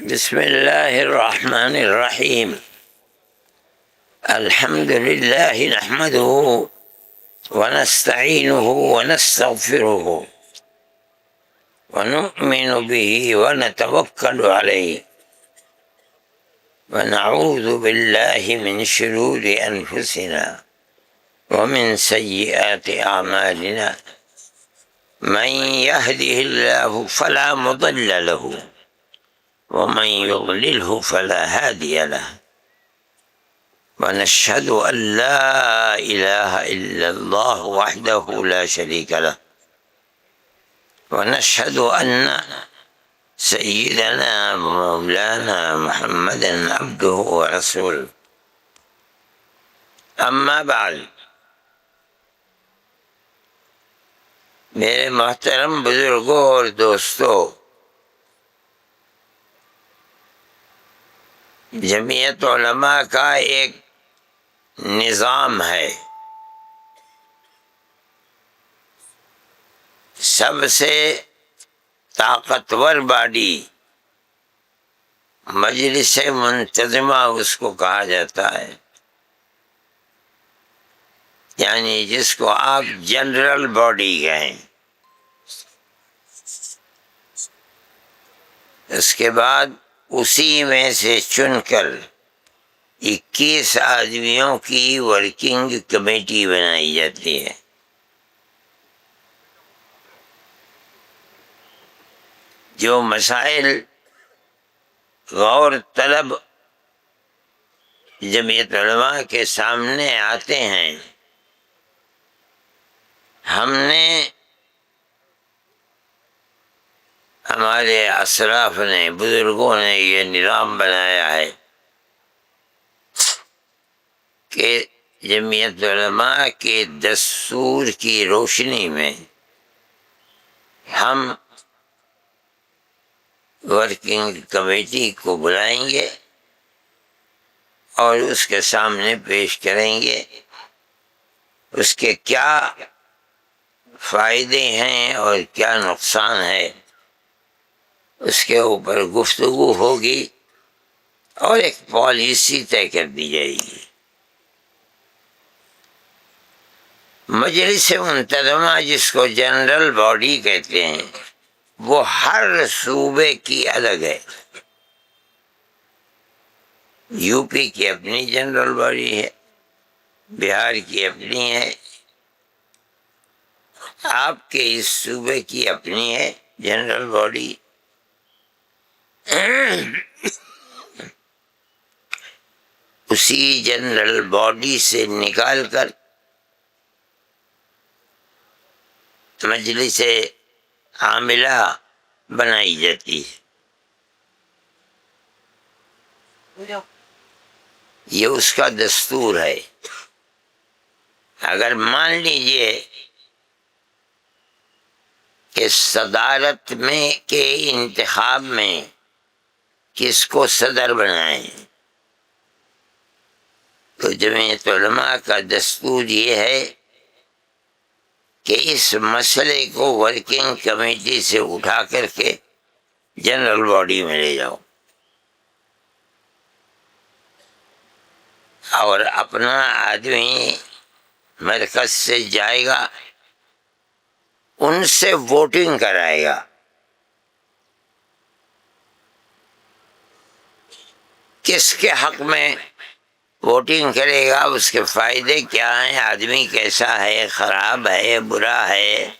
بسم اللہ الرحمن الرحیم الحمد للہ نحمدہ ونستعینہ ونستغفرہ ونؤمن به ونتوکل علیہ ونعوذ باللہ من شرور انفسنا ومن سیئات اعمالنا من يهده الله فلا مضل له ومن يضلله فلا هادي له ونشهد أن لا إله إلا الله وحده لا شريك له ونشهد أن سيدنا مولانا محمدا عبده ورسوله أما بعد میرے محترم بزرگوں اور دوستوں، جمعیت علماء کا ایک نظام ہے، سب سے طاقتور باڈی مجلس منتظمہ اس کو کہا جاتا ہے، یعنی جس کو آپ جنرل باڈی کہیں۔ اس کے بعد اسی میں سے چن کر 21 آدمیوں کی ورکنگ کمیٹی بنائی جاتی ہے۔ جو مسائل غور طلب جمعیت علماء کے سامنے آتے ہیں، ہم نے، ہمارے اسلاف نے، بزرگوں نے یہ نظام بنایا ہے کہ جمعیت علماء کے دستور کی روشنی میں ہم ورکنگ کمیٹی کو بلائیں گے اور اس کے سامنے پیش کریں گے اس کے کیا فائدے ہیں اور کیا نقصان ہے، اس کے اوپر گفتگو ہوگی اور ایک پالیسی طے کر دی جائے گی۔ مجلس منتظمہ جس کو جنرل باڈی کہتے ہیں، وہ ہر صوبے کی الگ ہے۔ یو پی کی اپنی جنرل باڈی ہے، بہار کی اپنی ہے، آپ کے اس صوبے کی اپنی ہے جنرل باڈی۔ اسی جنرل باڈی سے نکال کر مجلس عاملہ بنائی جاتی ہے۔ یہ اس کا دستور ہے۔ اگر مان لیجئے کہ صدارت میں کے انتخاب میں کس کو صدر بنائیں، تو جمعیت علماء کا دستور یہ ہے کہ اس مسئلے کو ورکنگ کمیٹی سے اٹھا کر کے جنرل باڈی میں لے جاؤ اور اپنا آدمی مرکز سے جائے گا، ان سے ووٹنگ کرائے گا۔ کس کے حق میں ووٹنگ کرے گا، اس کے فائدے کیا ہیں، آدمی کیسا ہے، خراب ہے، برا ہے،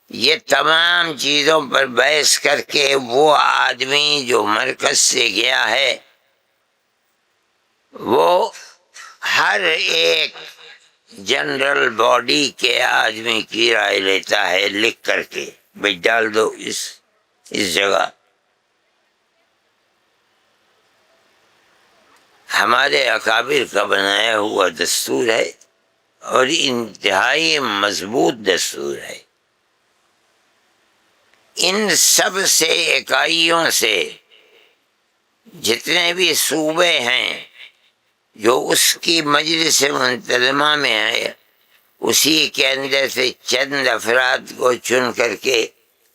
یہ تمام چیزوں پر بحث کر کے وہ آدمی جو مرکز سے گیا ہے وہ ہر ایک جنرل باڈی کے آدمی کی رائے لیتا ہے، لکھ کر کے بھئی ڈال دو اس جگہ۔ ہمارے اکابر کا بنایا ہوا دستور ہے اور انتہائی مضبوط دستور ہے۔ ان سب سے اکائیوں سے جتنے بھی صوبے ہیں جو اس کی مجلس منتظمہ میں ہے، اسی کے اندر سے چند افراد کو چن کر کے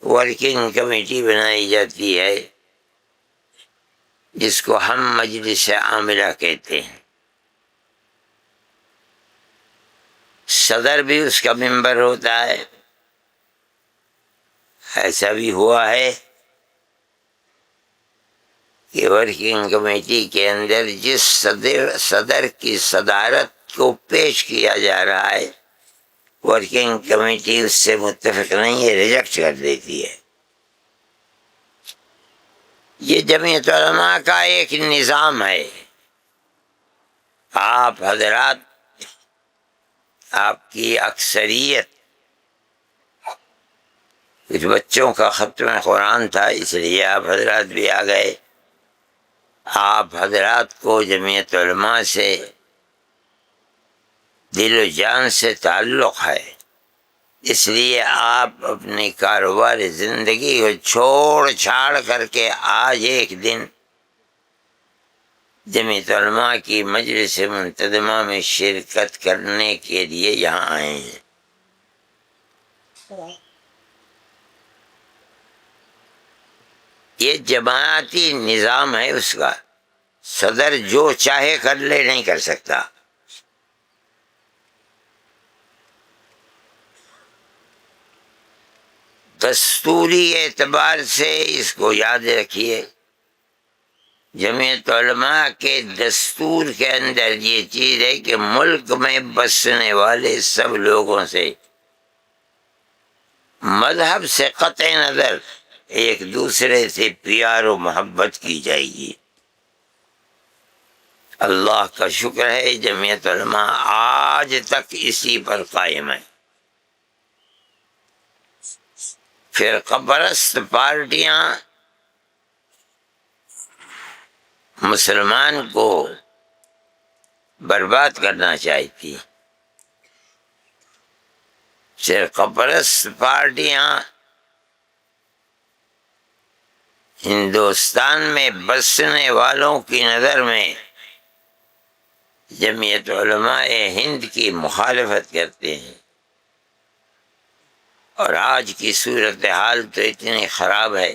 ورکنگ کمیٹی بنائی جاتی ہے جس کو ہم مجلس عاملہ کہتے ہیں، صدر بھی اس کا ممبر ہوتا ہے۔ ایسا بھی ہوا ہے کہ ورکنگ کمیٹی کے اندر جس صدر کی صدارت کو پیش کیا جا رہا ہے، ورکنگ کمیٹی اس سے متفق نہیں ہے، ریجیکٹ کر دیتی ہے۔ یہ جمعیت علماء کا ایک نظام ہے۔ آپ حضرات، آپ کی اکثریت، کچھ بچوں کا ختم قرآن تھا اس لیے آپ حضرات بھی آ گئے۔ آپ حضرات کو جمعیت علماء سے دل و جان سے تعلق ہے، اس لیے آپ اپنی کاروبار زندگی کو چھوڑ چھاڑ کر کے آج ایک دن جمعیت علماء کی مجلس منتظمہ میں شرکت کرنے کے لیے یہاں آئے ہیں۔ یہ جماعتی نظام ہے، اس کا صدر جو چاہے کر لے، نہیں کر سکتا۔ دستوری اعتبار سے اس کو یاد رکھیے، جمعیت علماء کے دستور کے اندر یہ چیز ہے کہ ملک میں بسنے والے سب لوگوں سے مذہب سے قطع نظر ایک دوسرے سے پیار و محبت کی جائے گی۔ اللہ کا شکر ہے جمعیت علماء آج تک اسی پر قائم ہے۔ فرقہ پرست پارٹیاں مسلمان کو برباد کرنا چاہتی، فرقہ پرست پارٹیاں ہندوستان میں بسنے والوں کی نظر میں جمعیت علماء ہند کی مخالفت کرتے ہیں، اور آج کی صورتحال تو اتنی خراب ہے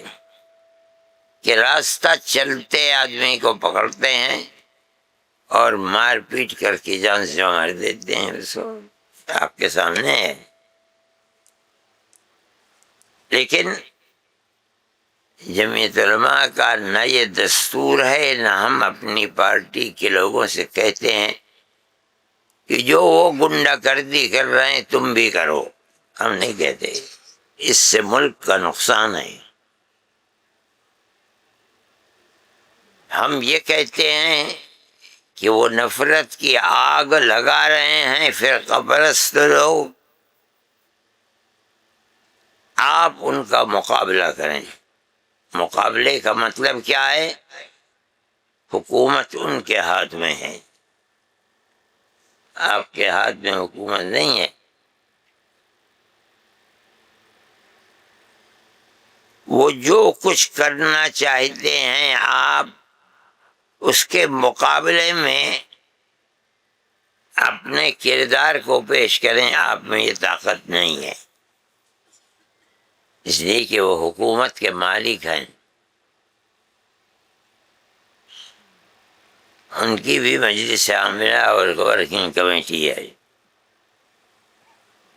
کہ راستہ چلتے آدمی کو پکڑتے ہیں اور مار پیٹ کر کے جان سے مار دیتے ہیں۔ اس کو آپ کے سامنے ہے۔ لیکن جمعیت علماء کا نہ یہ دستور ہے، نہ ہم اپنی پارٹی کے لوگوں سے کہتے ہیں کہ جو وہ گنڈا گردی کر رہے ہیں تم بھی کرو۔ ہم نہیں کہتے، اس سے ملک کا نقصان ہے۔ ہم یہ کہتے ہیں کہ وہ نفرت کی آگ لگا رہے ہیں فرقہ پرست لوگ، آپ ان کا مقابلہ کریں۔ مقابلے کا مطلب کیا ہے؟ حکومت ان کے ہاتھ میں ہے، آپ کے ہاتھ میں حکومت نہیں ہے۔ وہ جو کچھ کرنا چاہتے ہیں آپ اس کے مقابلے میں اپنے کردار کو پیش کریں، آپ میں یہ طاقت نہیں ہے، اس لیے کہ وہ حکومت کے مالک ہیں۔ ان کی بھی مجلس عاملہ اور ورکنگ کمیٹی ہے۔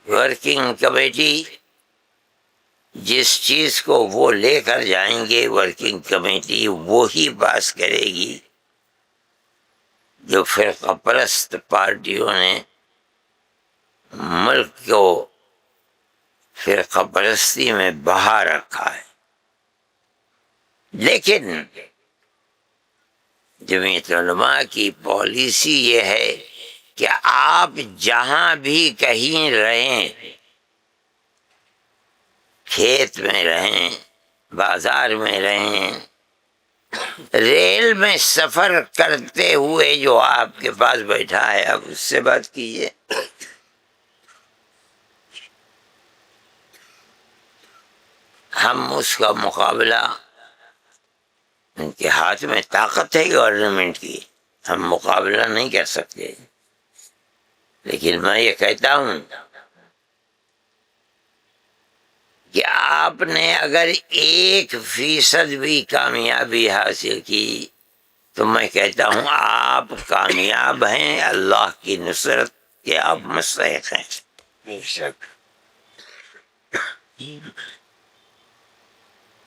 ورکنگ کمیٹی جس چیز کو وہ لے کر جائیں گے، ورکنگ کمیٹی وہی پاس کرے گی جو فرقہ پرست پارٹیوں نے ملک کو فرقہ پرستی میں بہا رکھا ہے۔ لیکن جمعیت علماء کی پالیسی یہ ہے کہ آپ جہاں بھی کہیں رہیں، کھیت میں رہیں، بازار میں رہیں، ریل میں سفر کرتے ہوئے جو آپ کے پاس بیٹھا ہے آپ اس سے بات کیجیے۔ ہم اس کا مقابلہ، ان کے ہاتھ میں طاقت ہے گورنمنٹ کی، ہم مقابلہ نہیں کر سکتے، لیکن میں یہ کہتا ہوں کہ آپ نے اگر 1% بھی کامیابی حاصل کی تو میں کہتا ہوں آپ کامیاب ہیں، اللہ کی نصرت کے آپ مستحق ہیں۔ بے شک۔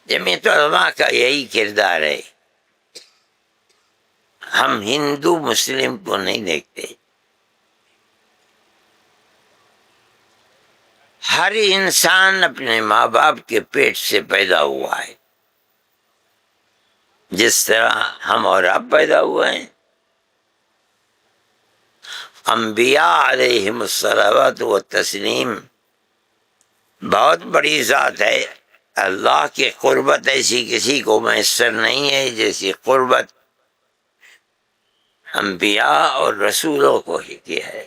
جمعیت علماء کا یہی کردار ہے، ہم ہندو مسلم کو نہیں دیکھتے، ہر انسان اپنے ماں باپ کے پیٹ سے پیدا ہوا ہے، جس طرح ہم اور آپ پیدا ہوئے ہیں۔ انبیاء علیہم الصلوات و تسلیم بہت بڑی ذات ہے، اللہ کی قربت ایسی کسی کو میسر نہیں ہے جیسی قربت انبیاء اور رسولوں کو ہی کی ہے۔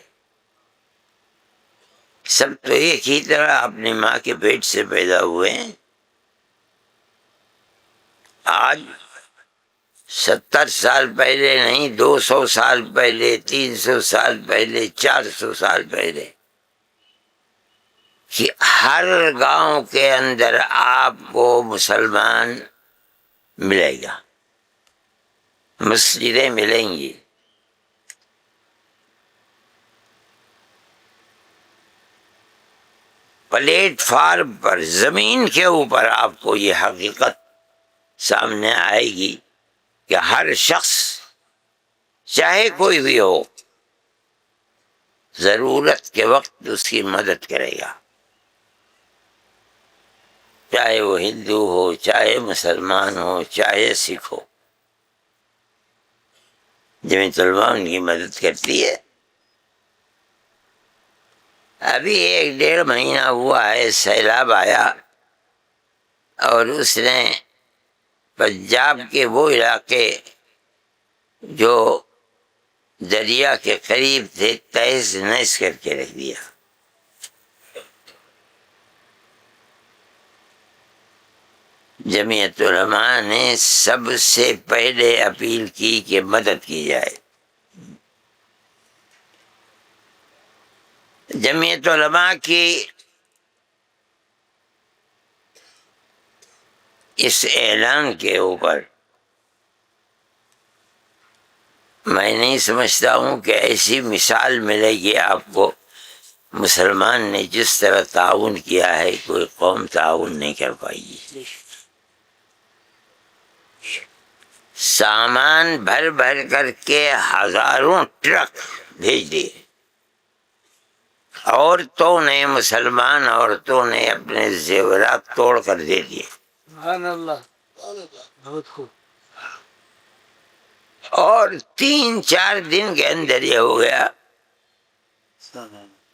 سب تو ایک ہی طرح اپنی ماں کے پیٹ سے پیدا ہوئے ہیں۔ آج 70 سال پہلے نہیں، 200 سال پہلے، 300 سال پہلے، 400 سال پہلے کہ ہر گاؤں کے اندر آپ کو مسلمان ملے گا، مسجدیں ملیں گی، پلیٹ فارم پر زمین کے اوپر آپ کو یہ حقیقت سامنے آئے گی کہ ہر شخص چاہے کوئی بھی ہو ضرورت کے وقت اس کی مدد کرے گا، چاہے وہ ہندو ہو، چاہے مسلمان ہو، چاہے سکھ ہو، جمعیت علماء ان کی مدد کرتی ہے۔ ابھی 1-1.5 مہینہ ہوا ہے، سیلاب آیا اور اس نے پنجاب کے وہ علاقے جو دریا کے قریب تھے تہس نہس کر کے رکھ دیا۔ جمعیت علماء نے سب سے پہلے اپیل کی کہ مدد کی جائے۔ جمعیت علماء کی اس اعلان کے اوپر میں نہیں سمجھتا ہوں کہ ایسی مثال ملے گی آپ کو، مسلمان نے جس طرح تعاون کیا ہے کوئی قوم تعاون نہیں کر پائی گی۔ سامان بھر بھر کر کے ہزاروں ٹرک بھیج دیے، عورتوں نے، مسلمان عورتوں نے اپنے زیورات توڑ کر دے دیے، سبحان اللہ، بہت خوب۔ اور 3-4 دن کے اندر یہ ہو گیا،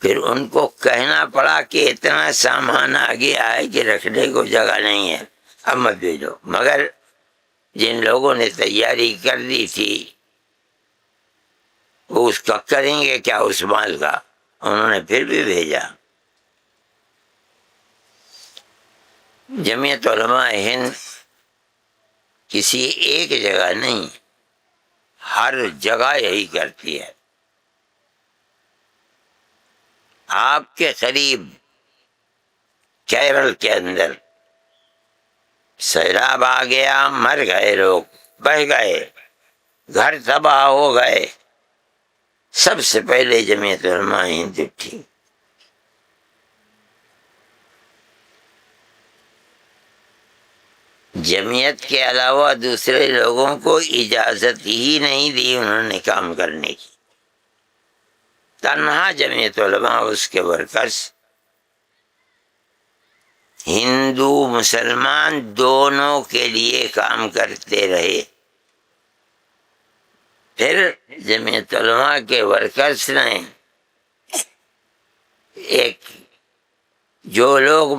پھر ان کو کہنا پڑا کہ اتنا سامان آگے آئے کہ رکھنے کو جگہ نہیں ہے، اب مت بھیجو۔ مگر جن لوگوں نے تیاری کر دی تھی وہ اس کا کریں گے کیا، اس مال کا، انہوں نے پھر بھی بھیجا۔ جمعیت علماء ہند کسی ایک جگہ نہیں، ہر جگہ یہی کرتی ہے۔ آپ کے قریب کیرل کے اندر سیلاب آ گیا، مر گئے لوگ، بہہ گئے، گھر تباہ ہو گئے، سب سے پہلے جمعیت علماء ہند اٹھی۔ جمعیت کے علاوہ دوسرے لوگوں کو اجازت ہی نہیں دی انہوں نے کام کرنے کی، تنہا جمعیت علماء اس کے ورکرز ہندو مسلمان دونوں کے لیے کام کرتے رہے۔ پھر جمعیت علماء کے ورکرز نے جو لوگ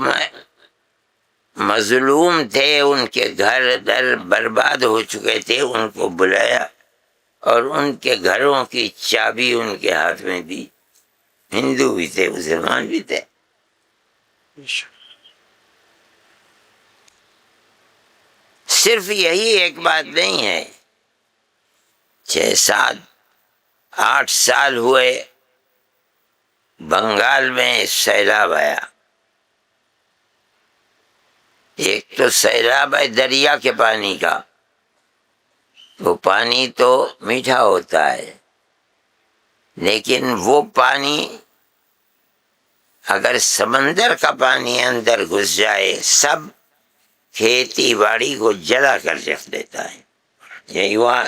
مظلوم تھے، ان کے گھر در برباد ہو چکے تھے، ان کو بلایا اور ان کے گھروں کی چابی ان کے ہاتھ میں دی۔ ہندو بھی تھے، مسلمان بھی تھے۔ صرف یہی ایک بات نہیں ہے، 6-7-8 سال ہوئے بنگال میں سیلاب آیا۔ ایک تو سیلاب ہے دریا کے پانی کا، وہ پانی تو میٹھا ہوتا ہے، لیکن وہ پانی اگر سمندر کا پانی اندر گھس جائے سب کھیتی باڑی کو جلا کر رکھ دیتا ہے۔ یہی ہوا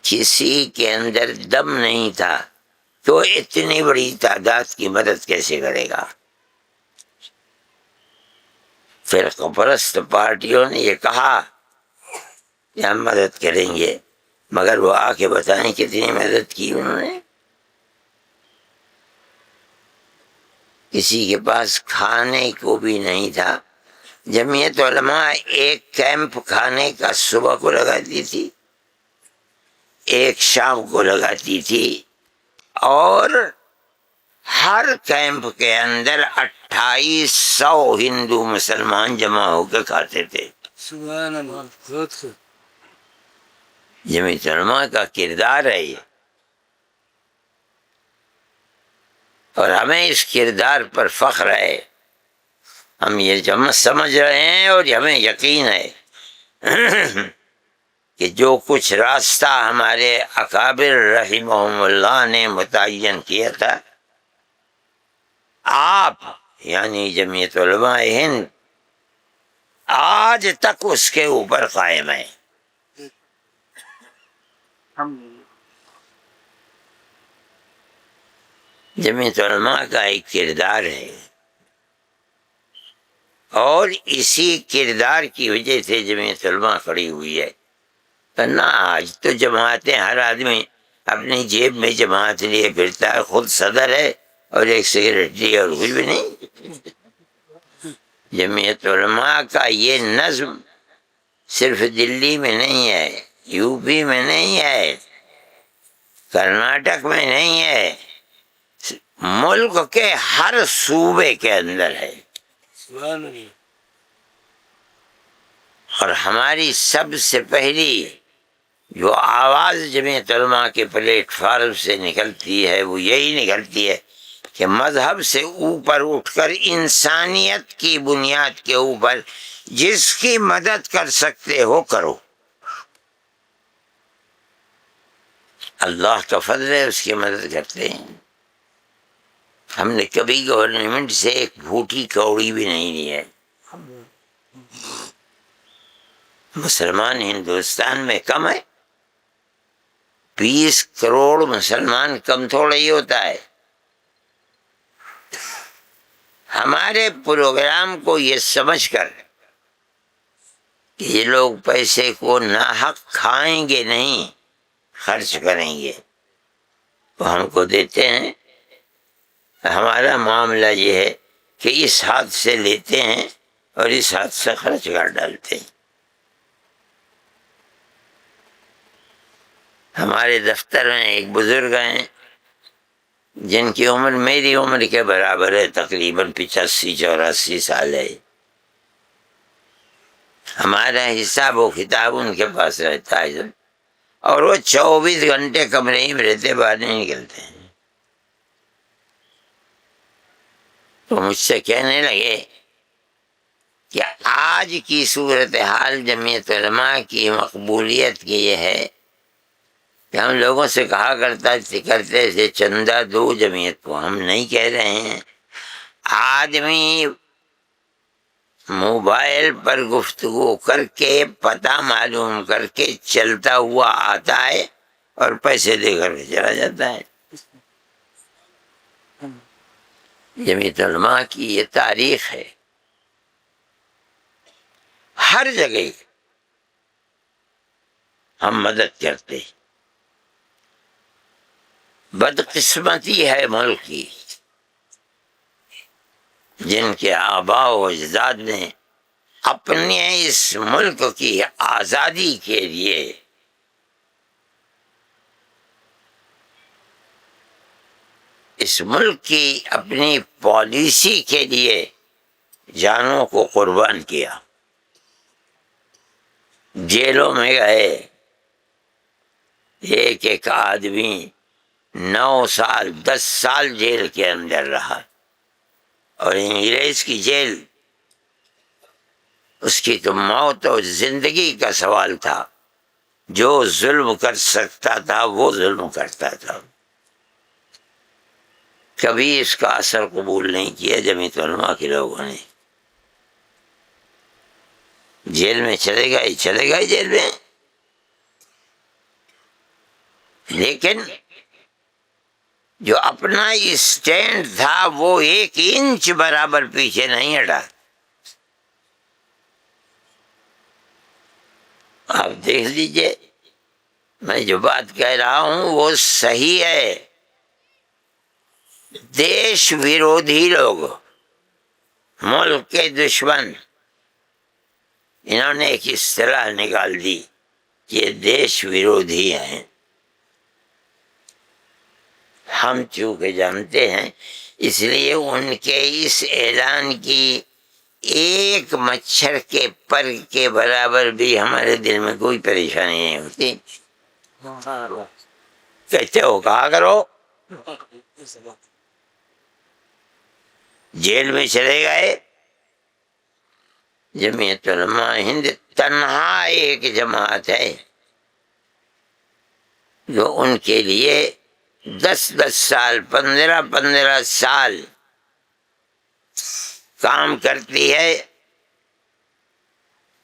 کسی کے اندر دم نہیں تھا تو اتنی بڑی تعداد کی مدد کیسے کرے گا؟ فرقہ پرست پارٹیوں نے یہ کہا کہ ہم مدد کریں گے، مگر وہ آ کے بتائیں کتنی مدد کی انہوں نے۔ کسی کے پاس کھانے کو بھی نہیں تھا۔ جمعیت علماء ایک کیمپ کھانے کا صبح کو لگاتی تھی، ایک شام کو لگاتی تھی، اور ہر کیمپ کے اندر 2800 ہندو مسلمان جمع ہو کے کھاتے تھے۔ سبحان اللہ، بہت خوب۔ جمعیت علماء کا کردار ہے یہ، اور ہمیں اس کردار پر فخر ہے۔ ہم یہ سمجھ رہے ہیں اور ہمیں یقین ہے کہ جو کچھ راستہ ہمارے اکابر رحمہم اللہ نے متعین کیا تھا، آپ یعنی جمعیت علماء ہند آج تک اس کے اوپر قائم ہے۔ جمعیت علماء کا ایک کردار ہے، اور اسی کردار کی وجہ سے جمعیت علماء کھڑی ہوئی ہے، ورنہ آج تو جماعتیں ہر آدمی اپنی جیب میں جماعت لیے پھرتا ہے، خود صدر ہے اور ایک سیکرٹری اور کچھ بھی نہیں۔ جمعیت علماء کا یہ نظم صرف دلی میں نہیں ہے، یو پی میں نہیں ہے، کرناٹک میں نہیں ہے، ملک کے ہر صوبے کے اندر ہے۔ سبحان اللہ۔ اور ہماری سب سے پہلی جو آواز جمعیت علماء کے پلیٹ فارم سے نکلتی ہے وہ یہی نکلتی ہے کہ مذہب سے اوپر اٹھ کر انسانیت کی بنیاد کے اوپر جس کی مدد کر سکتے ہو کرو۔ اللہ کا فضل ہے، اس کی مدد کرتے ہیں۔ ہم نے کبھی گورنمنٹ سے ایک بھوٹی کوڑی بھی نہیں لی ہے۔ مسلمان ہندوستان میں کم ہے، 20 کروڑ مسلمان کم تھوڑا ہی ہوتا ہے۔ ہمارے پروگرام کو یہ سمجھ کر کہ یہ لوگ پیسے کو ناحق کھائیں گے نہیں، خرچ کریں گے، تو ہم کو دیتے ہیں۔ ہمارا معاملہ یہ ہے کہ اس ہاتھ سے لیتے ہیں اور اس ہاتھ سے خرچ کر ڈالتے ہیں۔ ہمارے دفتر میں ایک بزرگ ہیں جن کی عمر میری عمر کے برابر ہے، تقریباً 85-84 سال ہے۔ ہمارا حساب و کتاب ان کے پاس رہتا ہے، اور وہ 24 گھنٹے کمرے ہی میں رہتے، باہر نہیں نکلتے ہیں۔ تو مجھ سے کہنے لگے کہ آج کی صورتحال جمعیت علماء کی مقبولیت کی یہ ہے کہ ہم لوگوں سے کہا کرتے تھے چندہ دو جمعیت کو، ہم نہیں کہہ رہے ہیں۔ آدمی موبائل پر گفتگو کر کے پتہ معلوم کر کے چلتا ہوا آتا ہے اور پیسے دے کر کے چلا جاتا ہے۔ جمعیت علماء کی یہ تاریخ ہے، ہر جگہ ہم مدد کرتے ہیں۔ بدقسمتی ہے ملک کی، جن کے آباء و اجداد نے اپنے اس ملک کی آزادی کے لیے اس ملک کی اپنی پالیسی کے لیے جانوں کو قربان کیا، جیلوں میں گئے، ایک ایک آدمی 9 سال 10 سال جیل کے اندر رہا، اور انگریز کی جیل اس کی تو موت اور زندگی کا سوال تھا. جو ظلم کر سکتا تھا وہ ظلم کرتا تھا. کبھی اس کا اثر قبول نہیں کیا جمعیت علماء کے لوگوں نے. جیل میں چلے گئے جیل میں، لیکن جو اپنا اسٹینڈ تھا وہ 1 انچ برابر پیچھے نہیں ہٹا. آپ دیکھ لیجئے، میں جو بات کہہ رہا ہوں وہ صحیح ہے. دیش ویرودھی لوگ، ملک کے دشمن، انہوں نے ایک اصطلاح نکال دی کہ یہ دیش ویرودھی ہیں. ہم چونکہ جانتے ہیں، اس لیے ان کے اس اعلان کی ایک مچھر کے پر کے برابر بھی ہمارے دل میں کوئی پریشانی نہیں ہوتی. کہتے ہو کہا کرو. جیل میں چلے گئے. جمعیت علماء ہند تنہا ایک جماعت ہے جو ان کے لیے 10 سال 15 سال کام کرتی ہے،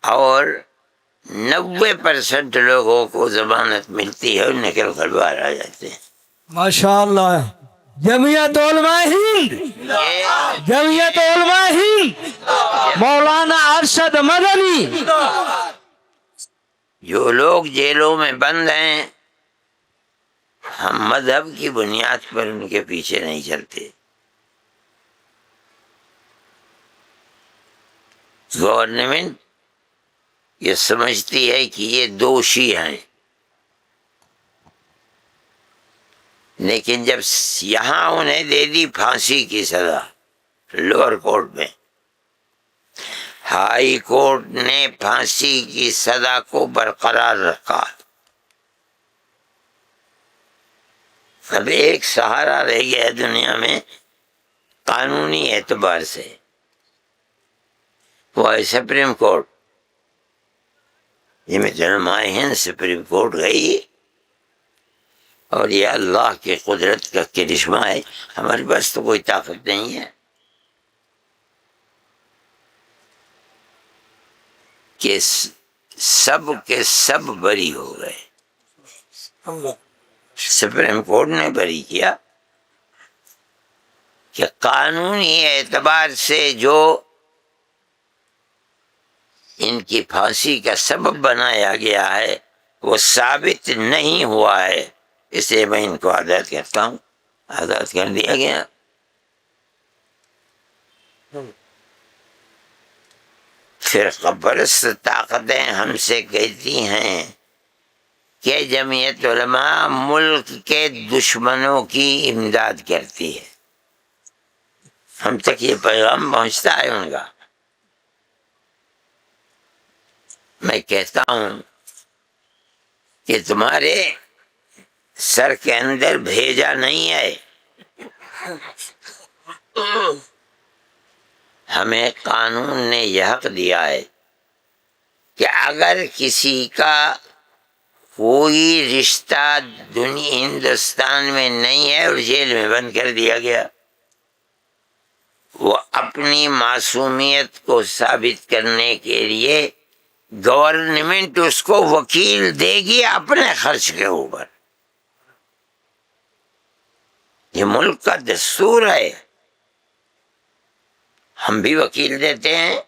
اور 90% لوگوں کو ضمانت ملتی ہے اور نکل کر باہر آ جاتے ہیں. ماشاء اللہ. جمعیت علماء ہند، جمعیت علماء ہند، مولانا ارشد مدنی. جو لوگ جیلوں میں بند ہیں، ہم مذہب کی بنیاد پر ان کے پیچھے نہیں چلتے. گورنمنٹ یہ سمجھتی ہے کہ یہ دوشی ہیں، لیکن جب یہاں انہیں دے دی پھانسی کی سزا لوور کورٹ میں، ہائی کورٹ نے پھانسی کی سزا کو برقرار رکھا. اب ایک سہارا رہ گیا دنیا میں قانونی اعتبار سے، وہ ہے سپریم کورٹ. جمعیت علماء ہند سپریم کورٹ گئی، اور یہ اللہ کی قدرت کا کرشمہ ہے. ہمارے پاس تو کوئی طاقت نہیں ہے کہ سب کے سب بری ہو گئے. سپریم کورٹ نے بری کیا کہ قانونی اعتبار سے جو ان کی پھانسی کا سبب بنایا گیا ہے وہ ثابت نہیں ہوا ہے، اس لیے میں ان کو آزاد کرتا ہوں. آزاد کر دیا گیا. فرقہ پرست طاقتیں ہم سے کہتی ہیں کہ جمعیت علماء ملک کے دشمنوں کی امداد کرتی ہے. ہم تک یہ پیغام پہنچتا ہے ان کا. میں کہتا ہوں کہ تمہارے سر کے اندر بھیجا نہیں ہے. ہمیں قانون نے یہ حق دیا ہے کہ اگر کسی کا کوئی رشتہ ہندوستان میں نہیں ہے اور جیل میں بند کر دیا گیا، وہ اپنی معصومیت کو ثابت کرنے کے لیے گورنمنٹ اس کو وکیل دے گی اپنے خرچ کے اوپر. یہ ملک کا دستور ہے. ہم بھی وکیل دیتے ہیں.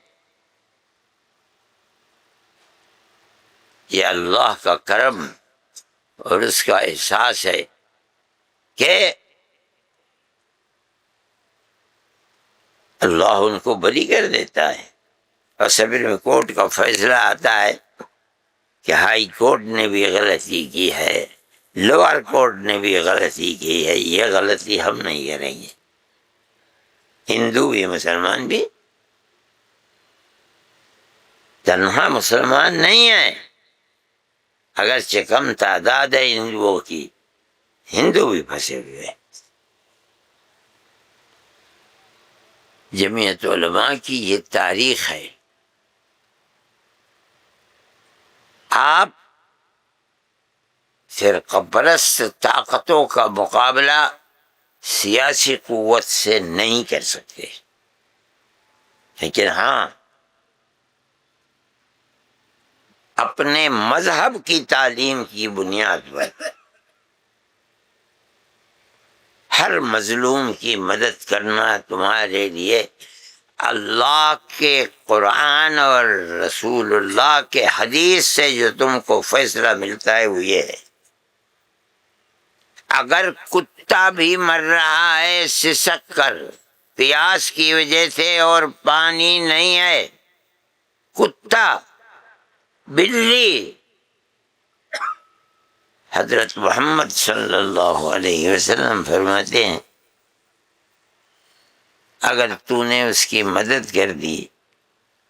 یہ اللہ کا کرم اور اس کا احساس ہے کہ اللہ ان کو بری کر دیتا ہے. اور سپریم کورٹ کا فیصلہ آتا ہے کہ ہائی کورٹ نے بھی غلطی کی ہے، لوور کورٹ نے بھی غلطی کی ہے، یہ غلطی ہم نہیں کریں گے. ہندو بھی مسلمان بھی تنہا مسلمان نہیں ہے، اگرچہ کم تعداد ہے ہندوؤں کی، ہندو بھی پھنسے ہوئے ہیں. جمعیت علماء کی یہ تاریخ ہے. آپ فرقہ پرست طاقتوں کا مقابلہ سیاسی قوت سے نہیں کر سکتے، لیکن ہاں اپنے مذہب کی تعلیم کی بنیاد پر ہر مظلوم کی مدد کرنا تمہارے لیے اللہ کے قرآن اور رسول اللہ کے حدیث سے جو تم کو فیصلہ ملتا ہے وہ یہ ہے، اگر کتا بھی مر رہا ہے سسک کر پیاس کی وجہ سے اور پانی نہیں ہے، کتا، بلی، حضرت محمد صلی اللہ علیہ وسلم فرماتے ہیں اگر تو نے اس کی مدد کر دی،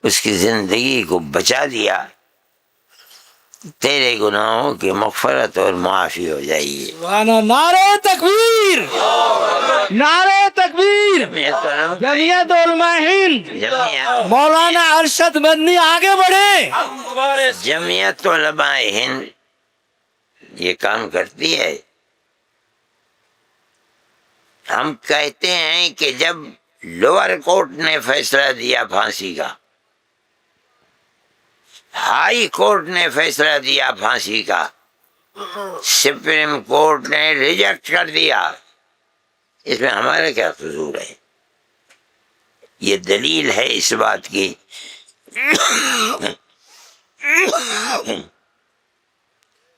اس کی زندگی کو بچا دیا، تیرے گناہوں کی مغفرت اور معافی ہو جائے گی۔ نعرہ تکبیر، نعرہ تکبیر، جمعیت علماء ہند، مولانا ارشد مدنی آگے بڑھے۔ جمعیت علماء ہند یہ کام کرتی ہے۔ ہم کہتے ہیں کہ جب لوور کورٹ نے فیصلہ دیا پھانسی کا، ہائی کورٹ نے فیصلہ دیا پھانسی کا، سپریم کورٹ نے ریجیکٹ کر دیا، اس میں ہمارا کیا قصور ہے؟ یہ دلیل ہے اس بات کی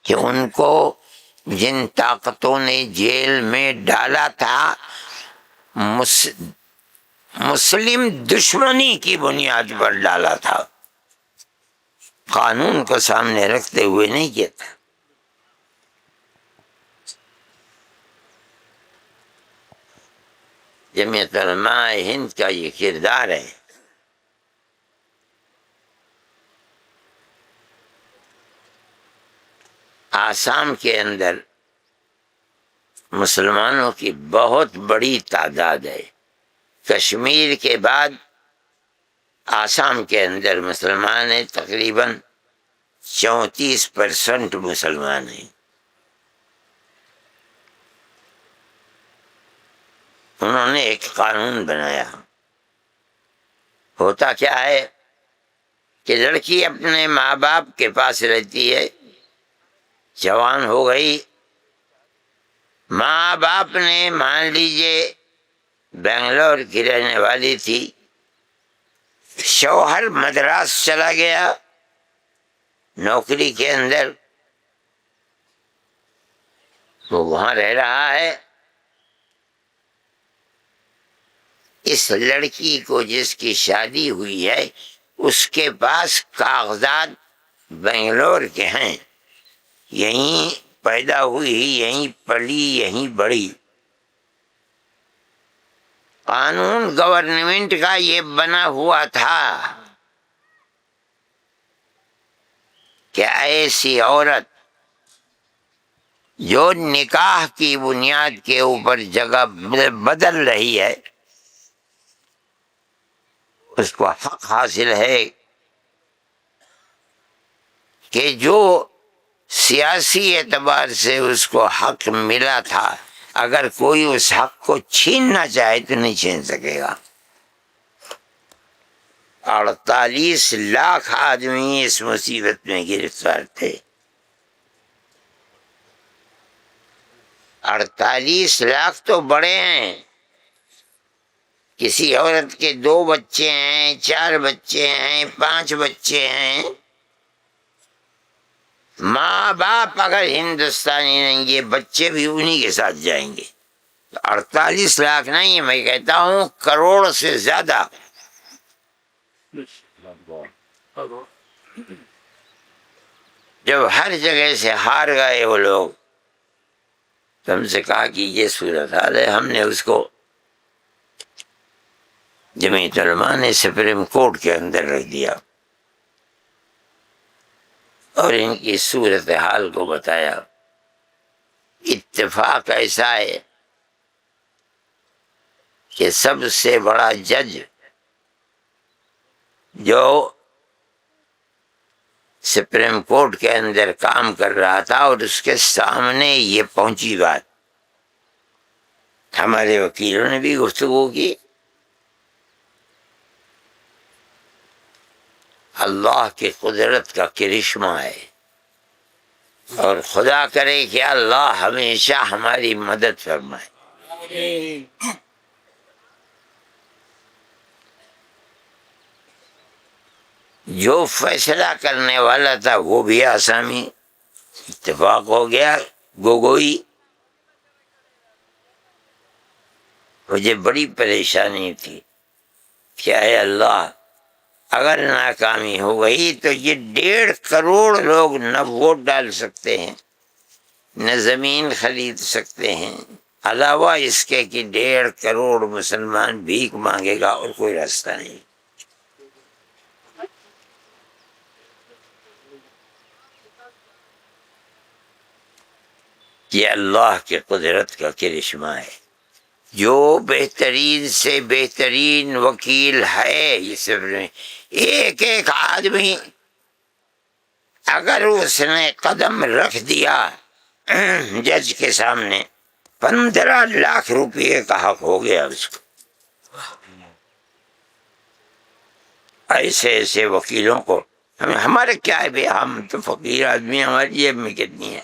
کہ ان کو جن طاقتوں نے جیل میں ڈالا تھا مسلم دشمنی کی بنیاد پر ڈالا تھا، قانون کو سامنے رکھتے ہوئے نہیں کیا تھا۔ جمعیت علماء ہند کا یہ کردار ہے۔ آسام کے اندر مسلمانوں کی بہت بڑی تعداد ہے، کشمیر کے بعد آسام کے اندر مسلمان ہیں، تقریباً 34% مسلمان ہیں۔ انہوں نے ایک قانون بنایا، ہوتا کیا ہے کہ لڑکی اپنے ماں باپ کے پاس رہتی ہے، جوان ہو گئی، ماں باپ نے مان لیجئے بنگلور کی رہنے والی تھی، شوہر مدراس چلا گیا نوکری کے اندر، وہ وہاں رہ رہا ہے، اس لڑکی کو جس کی شادی ہوئی ہے اس کے پاس کاغذات بنگلور کے ہیں، یہیں پیدا ہوئی، یہیں پلی، یہیں بڑی۔ قانون گورنمنٹ کا یہ بنا ہوا تھا کہ ایسی عورت جو نکاح کی بنیاد کے اوپر جگہ بدل رہی ہے اس کو حق حاصل ہے کہ جو سیاسی اعتبار سے اس کو حق ملا تھا، اگر کوئی اس حق کو چھیننا چاہے تو نہیں چھین سکے گا۔ 48 لاکھ آدمی اس مصیبت میں گرفتار تھے، 48 لاکھ تو بڑے ہیں، کسی عورت کے 2 بچے ہیں، 4 بچے ہیں، 5 بچے ہیں، ماں باپ اگر ہندوستانی نہیں یہ بچے بھی انہی کے ساتھ جائیں گے۔ 48 لاکھ نہیں، میں کہتا ہوں کروڑ سے زیادہ۔ جب ہر جگہ سے ہار گئے وہ لوگ تو ہم سے کہا کہ یہ صورتحال ہے، ہم نے اس کو جمعیت علماء نے سپریم کورٹ کے اندر رکھ دیا اور ان کی صورتحال کو بتایا۔ اتفاق ایسا ہے کہ سب سے بڑا جج جو سپریم کورٹ کے اندر کام کر رہا تھا اور اس کے سامنے یہ پہنچی بات. ہمارے وکیلوں نے بھی گفتگو کی. اللہ کی قدرت کا کرشمہ ہے، اور خدا کرے کہ اللہ ہمیشہ ہماری مدد فرمائے. جو فیصلہ کرنے والا تھا وہ بھی آسامی، اتفاق ہو گیا. گوگوئی. مجھے بڑی پریشانی تھی کہ اے اللہ، اگر ناکامی ہو گئی تو یہ 1.5 کروڑ لوگ نہ ووٹ ڈال سکتے ہیں، نہ زمین خرید سکتے ہیں، علاوہ اس کے کہ 1.5 کروڑ مسلمان بھیک مانگے گا اور کوئی راستہ نہیں. یہ اللہ کی قدرت کا کرشمہ ہے. جو بہترین سے بہترین وکیل ہے یہ سب نے، ایک ایک آدمی اگر اس نے قدم رکھ دیا جج کے سامنے، 15 لاکھ روپے کا حق ہو گیا اس کو. ایسے ایسے وکیلوں کو ہمارے کیا ہے بھائی، ہم تو فقیر آدمی، ہماری جیب میں کتنی ہے.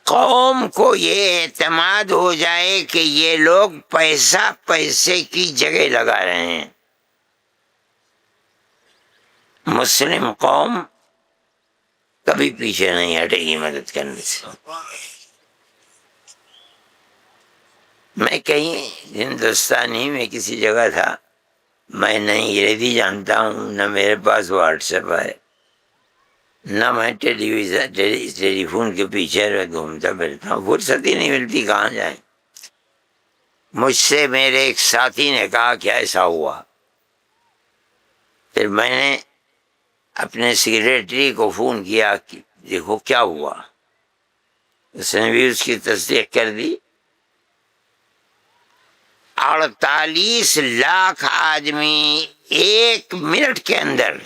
قوم کو یہ اعتماد ہو جائے کہ یہ لوگ پیسہ پیسے کی جگہ لگا رہے ہیں. مسلم قوم کبھی پیچھے نہیں ہٹے گی مدد کرنے سے. میں کہیں ہندوستانی میں کسی جگہ تھا، میں نہ انگریزی جانتا ہوں، نہ میرے پاس واٹس ایپ ہے، نہ میں ٹیلی فون کے پیچھے گھومتا پھرتا ہوں. فرصت ہی نہیں ملتی، کہاں جائیں. مجھ سے میرے ایک ساتھی نے کہا کہ ایسا ہوا. پھر میں نے اپنے سیکریٹری کو فون کیا کہ دیکھو کیا ہوا. اس نے بھی اس کی تصدیق کر دی. 48 لاکھ آدمی 1 منٹ کے اندر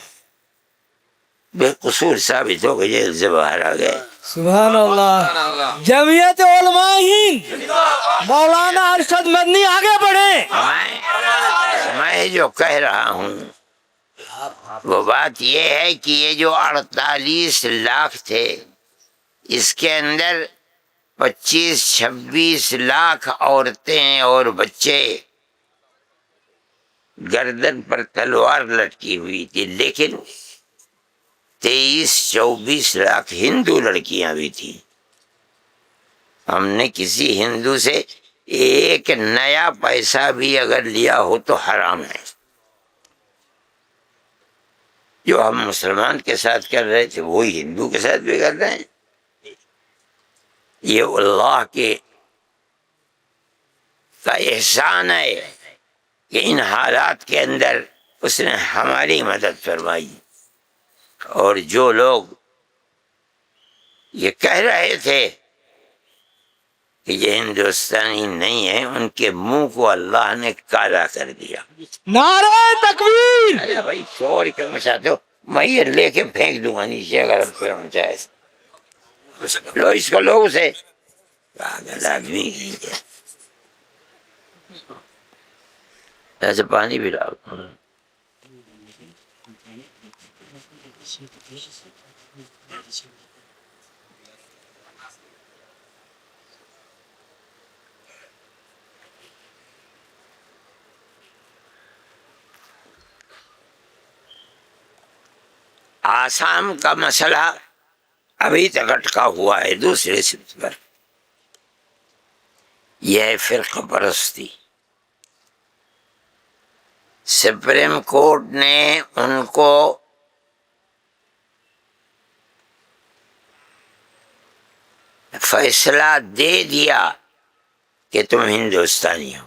بے قصور ثابت ہو گئے، جیل سے باہر آ گئے. سبحان اللہ. جمعیت علماء ہند مولانا ارشد مدنی آگے بڑھے. میں جو کہہ رہا ہوں وہ بات یہ ہے کہ یہ جو 48 لاکھ تھے، اس کے اندر 25-26 لاکھ عورتیں اور بچے گردن پر تلوار لٹکی ہوئی تھی، لیکن 23-24 لاکھ ہندو لڑکیاں بھی تھیں. ہم نے کسی ہندو سے ایک نیا پیسہ بھی اگر لیا ہو تو حرام ہے. جو ہم مسلمان کے ساتھ کر رہے تھے وہی ہندو کے ساتھ بھی کر رہے ہیں. یہ اللہ کے کا احسان ہے کہ ان حالات کے اندر اس نے ہماری مدد فرمائی. اور جو لوگ یہ کہہ رہے تھے کہ یہ ہندوستانی نہیں ہے، ان کے منہ کو اللہ نے کالا کر دیا. نعرہ تکبیر. ارے بھائی شور کیوں مچاتے ہو؟ میں یہ لے کے پھینک دوں گا نیچے اگر اب پھر چاہے. لو اس کو لوگ سے پاگل آدمی. ایسے پانی بھی لاؤ. آسام کا مسئلہ ابھی تک اٹکا ہوا ہے دوسرے سمت پر. یہ ہے فرقہ پرستی. سپریم کورٹ نے ان کو فیصلہ دے دیا کہ تم ہندوستانی ہو.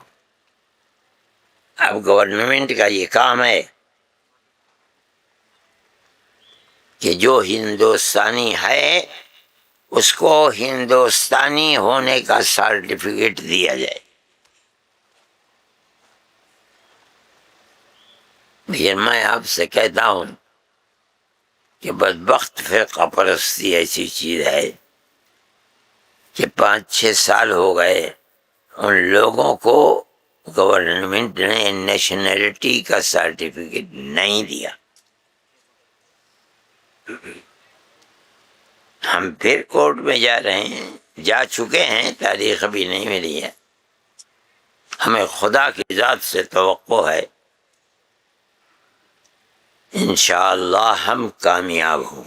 اب گورنمنٹ کا یہ کام ہے کہ جو ہندوستانی ہے اس کو ہندوستانی ہونے کا سرٹیفکیٹ دیا جائے. پھر میں آپ سے کہتا ہوں کہ بدبخت فرقہ پرستی ایسی چیز ہے کہ 5-6 سال ہو گئے ان لوگوں کو گورنمنٹ نے نیشنلٹی کا سرٹیفکیٹ نہیں دیا. ہم پھر کورٹ میں جا رہے ہیں، جا چکے ہیں، تاریخ ابھی نہیں ملی ہے. ہمیں خدا کی ذات سے توقع ہے انشاءاللہ ہم کامیاب ہوں.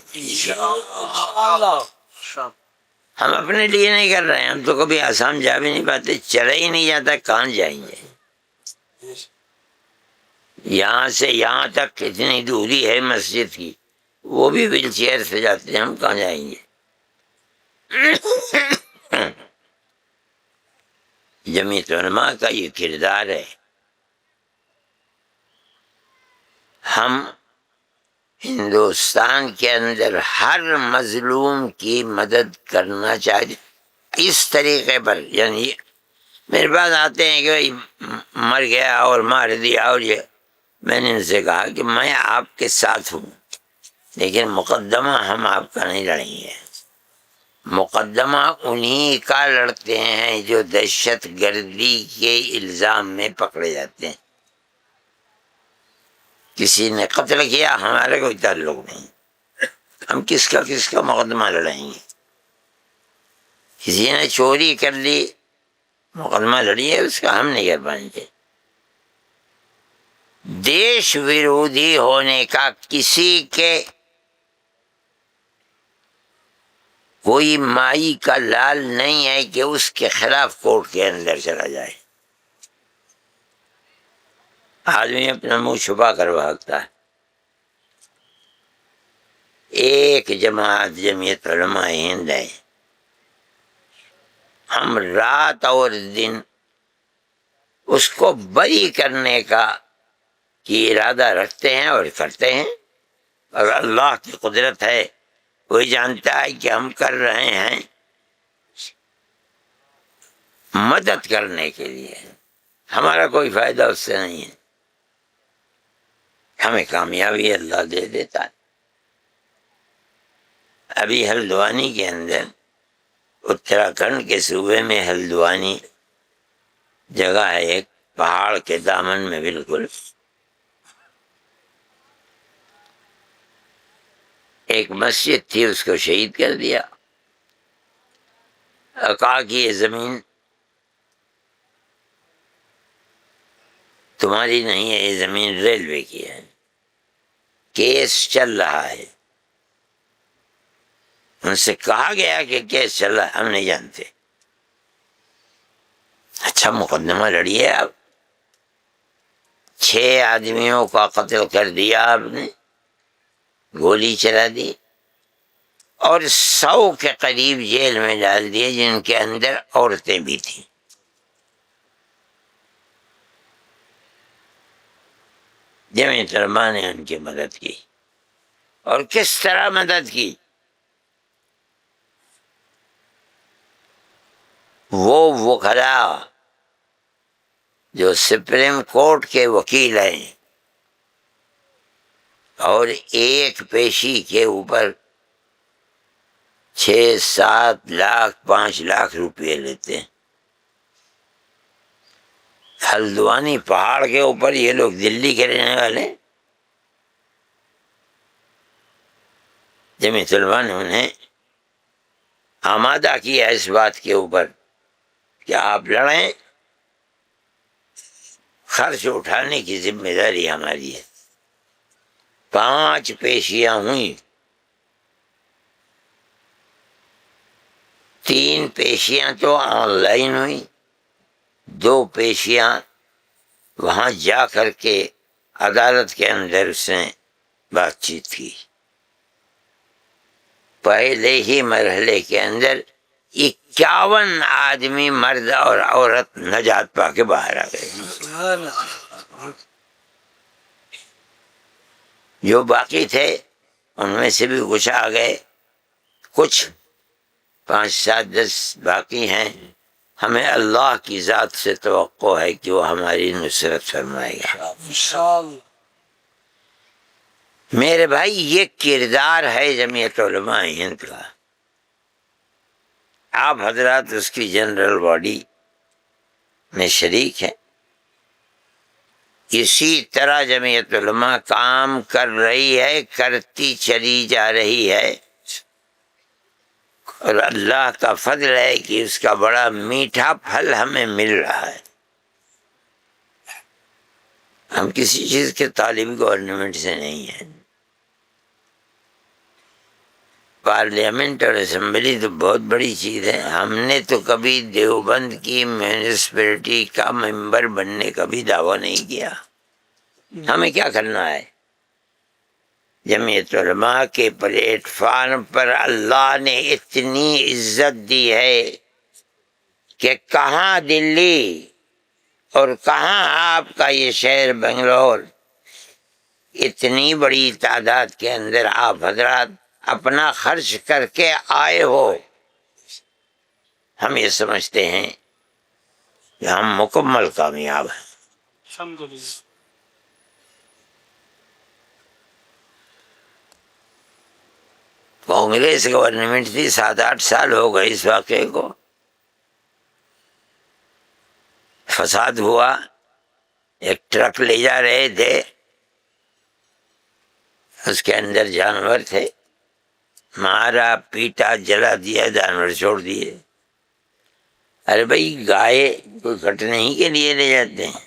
ہم اپنے لیے نہیں کر رہے ہیں، ہم تو کبھی آسام جا بھی نہیں پاتے، چلا ہی نہیں جاتا، کہاں جائیں گے؟ یہاں سے یہاں تک کتنی دوری ہے مسجد کی، وہ بھی ویل چیئر سے جاتے ہیں، ہم کہاں جائیں گے؟ جمعیت علماء کا یہ کردار ہے. ہم ہندوستان کے اندر ہر مظلوم کی مدد کرنا چاہتے اس طریقے پر. یعنی میرے پاس آتے ہیں کہ بھائی مر گیا اور مار دیا، اور یہ میں نے ان سے کہا کہ میں آپ کے ساتھ ہوں، لیکن مقدمہ ہم آپ کا نہیں لڑیں گے. مقدمہ انہی کا لڑتے ہیں جو دہشت گردی کے الزام میں پکڑے جاتے ہیں. کسی نے قتل کیا، ہمارا کوئی تعلق نہیں، ہم کس کا مقدمہ لڑیں گے؟ کسی نے چوری کر لی، مقدمہ لڑیے اس کا، ہم نہیں کر پائیں گے. دیش ویرودھی ہونے کا کسی کے کوئی مائی کا لال نہیں ہے کہ اس کے خلاف کورٹ کے اندر چلا جائے. آدمی اپنا منہ چھپا کر بھاگتا ہے. ایک جماعت جمعیت علماء ہند ہے، ہم رات اور دن اس کو بری کرنے کا کی ارادہ رکھتے ہیں اور کرتے ہیں. اور اللہ کی قدرت ہے، وہی جانتا ہے کہ ہم کر رہے ہیں مدد کرنے کے لیے، ہمارا کوئی فائدہ اس سے نہیں ہے. ہمیں کامیابی اللہ دے دیتا ہے. ابھی ہلدوانی کے اندر، اتراکھنڈ کے صوبے میں ہلدوانی جگہ ہے، ایک پہاڑ کے دامن میں بالکل، ایک مسجد تھی، اس کو شہید کر دیا. کہا کہ یہ زمین تمہاری نہیں ہے، یہ زمین ریلوے کی ہے. کیس چل رہا ہے. ان سے کہا گیا کہ کیس چل رہا ہے، ہم نہیں جانتے. اچھا مقدمہ لڑیے آپ. 6 آدمیوں کا قتل کر دیا آپ نے، گولی چلا دی، اور 100 کے قریب جیل میں ڈال دیے، جن کے اندر عورتیں بھی تھیں. جمعیت علماء نے ان کی مدد کی. اور کس طرح مدد کی؟ وہ وکلاء جو سپریم کورٹ کے وکیل ہیں اور ایک پیشی کے اوپر 6-7 لاکھ 5 لاکھ روپے لیتے ہیں. ہلدوانی پہاڑ کے اوپر، یہ لوگ دلی کے رہنے والے. جمعیت علماء نے انہیں آمادہ کیا اس بات کے اوپر کہ آپ لڑیں، خرچ اٹھانے کی ذمہ داری ہماری ہے. 5 پیشیاں ہوئیں. 3 پیشیاں تو آن لائن ہوئیں، 2 پیشیاں وہاں جا کر کے عدالت کے اندر اس نے بات چیت کی. پہلے ہی مرحلے کے اندر 51 آدمی مرد اور عورت نجات پا کے باہر آ گئے. جو باقی تھے ان میں سے بھی کچھ آ گئے، کچھ 5-7-10 باقی ہیں. ہمیں اللہ کی ذات سے توقع ہے کہ وہ ہماری نصرت فرمائے گا. میرے بھائی یہ کردار ہے جمعیت علماء ہند کا. آپ حضرات اس کی جنرل باڈی میں شریک ہیں. اسی طرح جمعیت علماء کام کر رہی ہے، کرتی چلی جا رہی ہے، اور اللہ کا فضل ہے کہ اس کا بڑا میٹھا پھل ہمیں مل رہا ہے. ہم کسی چیز کے طالب گورنمنٹ سے نہیں ہیں. پارلیمنٹ اور اسمبلی تو بہت بڑی چیز ہے. ہم نے تو کبھی دیوبند کی میونسپلٹی کا ممبر بننے کا بھی دعویٰ نہیں کیا. ہمیں کیا کرنا ہے؟ جمعیت علماء کے پلیٹ فارم پر اللہ نے اتنی عزت دی ہے کہ کہاں دلی اور کہاں آپ کا یہ شہر بنگلور، اتنی بڑی تعداد کے اندر آپ حضرات اپنا خرچ کر کے آئے ہو. ہم یہ سمجھتے ہیں کہ ہم مکمل کامیاب ہیں. کانگریس گورنمنٹ تھی، 7-8 سال ہو گئے اس واقعے کو. فساد ہوا، ایک ٹرک لے جا رہے تھے، اس کے اندر جانور تھے، مارا پیٹا جلا دیا، جانور چھوڑ دیے. ارے بھائی گائے کوئی کٹنے ہی کے لیے لے جاتے ہیں؟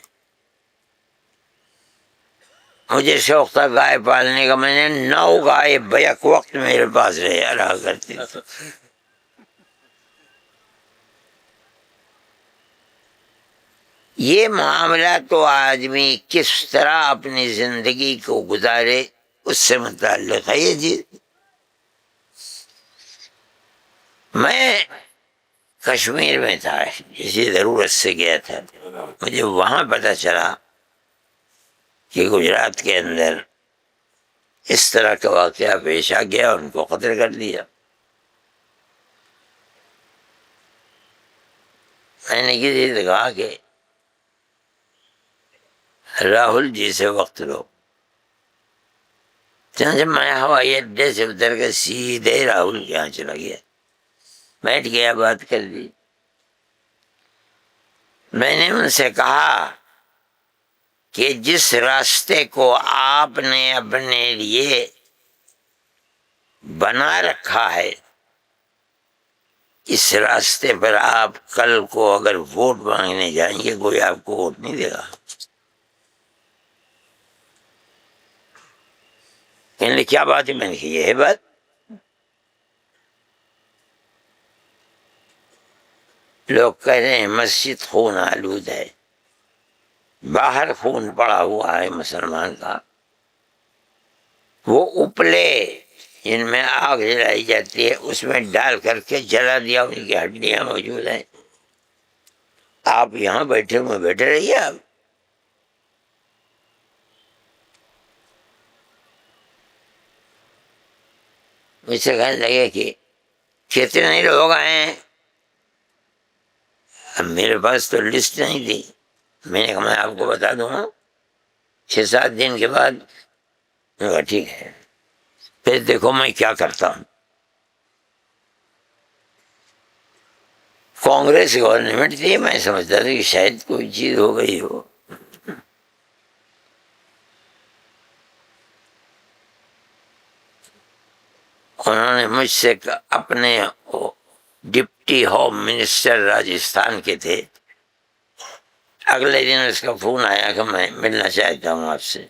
مجھے شوق تھا گائے پالنے کا، میں نے 9 گائے بیک وقت میرے پاس رہا کرتی. یہ معاملہ تو آدمی کس طرح اپنی زندگی کو گزارے اس سے متعلق ہے یہ چیز. میں کشمیر میں تھا، کسی ضرورت سے گیا تھا. مجھے وہاں پتہ چلا کہ گجرات کے اندر اس طرح کا واقعہ پیش آ گیا، ان کو قتل کر دیا. میں نے کسی سے کہا کہ راہل جی سے وقت لو. چنانچہ میں ہوائی اڈے سے اتر کے سیدھے راہل کے یہاں چلا گیا، بیٹھ گیا، بات کر دی. میں نے ان سے کہا کہ جس راستے کو آپ نے اپنے لیے بنا رکھا ہے، اس راستے پر آپ کل کو اگر ووٹ مانگنے جائیں گے کوئی آپ کو ووٹ نہیں دے گا. کہنے کیا بات ہے؟ میں نے کہا یہ ہے بات. لوگ کہہ رہے ہیں مسجد خون آلود ہے، باہر خون پڑا ہوا ہے مسلمان کا. وہ اپلے جن میں آگ جلائی جاتی ہے اس میں ڈال کر کے جلا دیا، ان کی ہڈیاں موجود ہیں. آپ یہاں بیٹھے ہوئے بیٹھے رہیے. آپ مجھ سے کہنے لگے کہ کتنے لوگ آئے ہیں؟ اب میرے پاس تو لسٹ نہیں تھی. میں نے کہا میں آپ کو بتا دوں گا 6-7 دن کے بعد. میں کہا ٹھیک ہے، پھر دیکھو میں کیا کرتا ہوں. کانگریس گورنمنٹ تھی، میں سمجھتا تھا کہ شاید کوئی چیز ہو گئی ہو. انہوں نے مجھ سے اپنے ڈپٹی ہوم منسٹر راجستھان کے تھے، اگلے دن اس کا فون آیا کہ میں ملنا چاہتا ہوں آپ سے.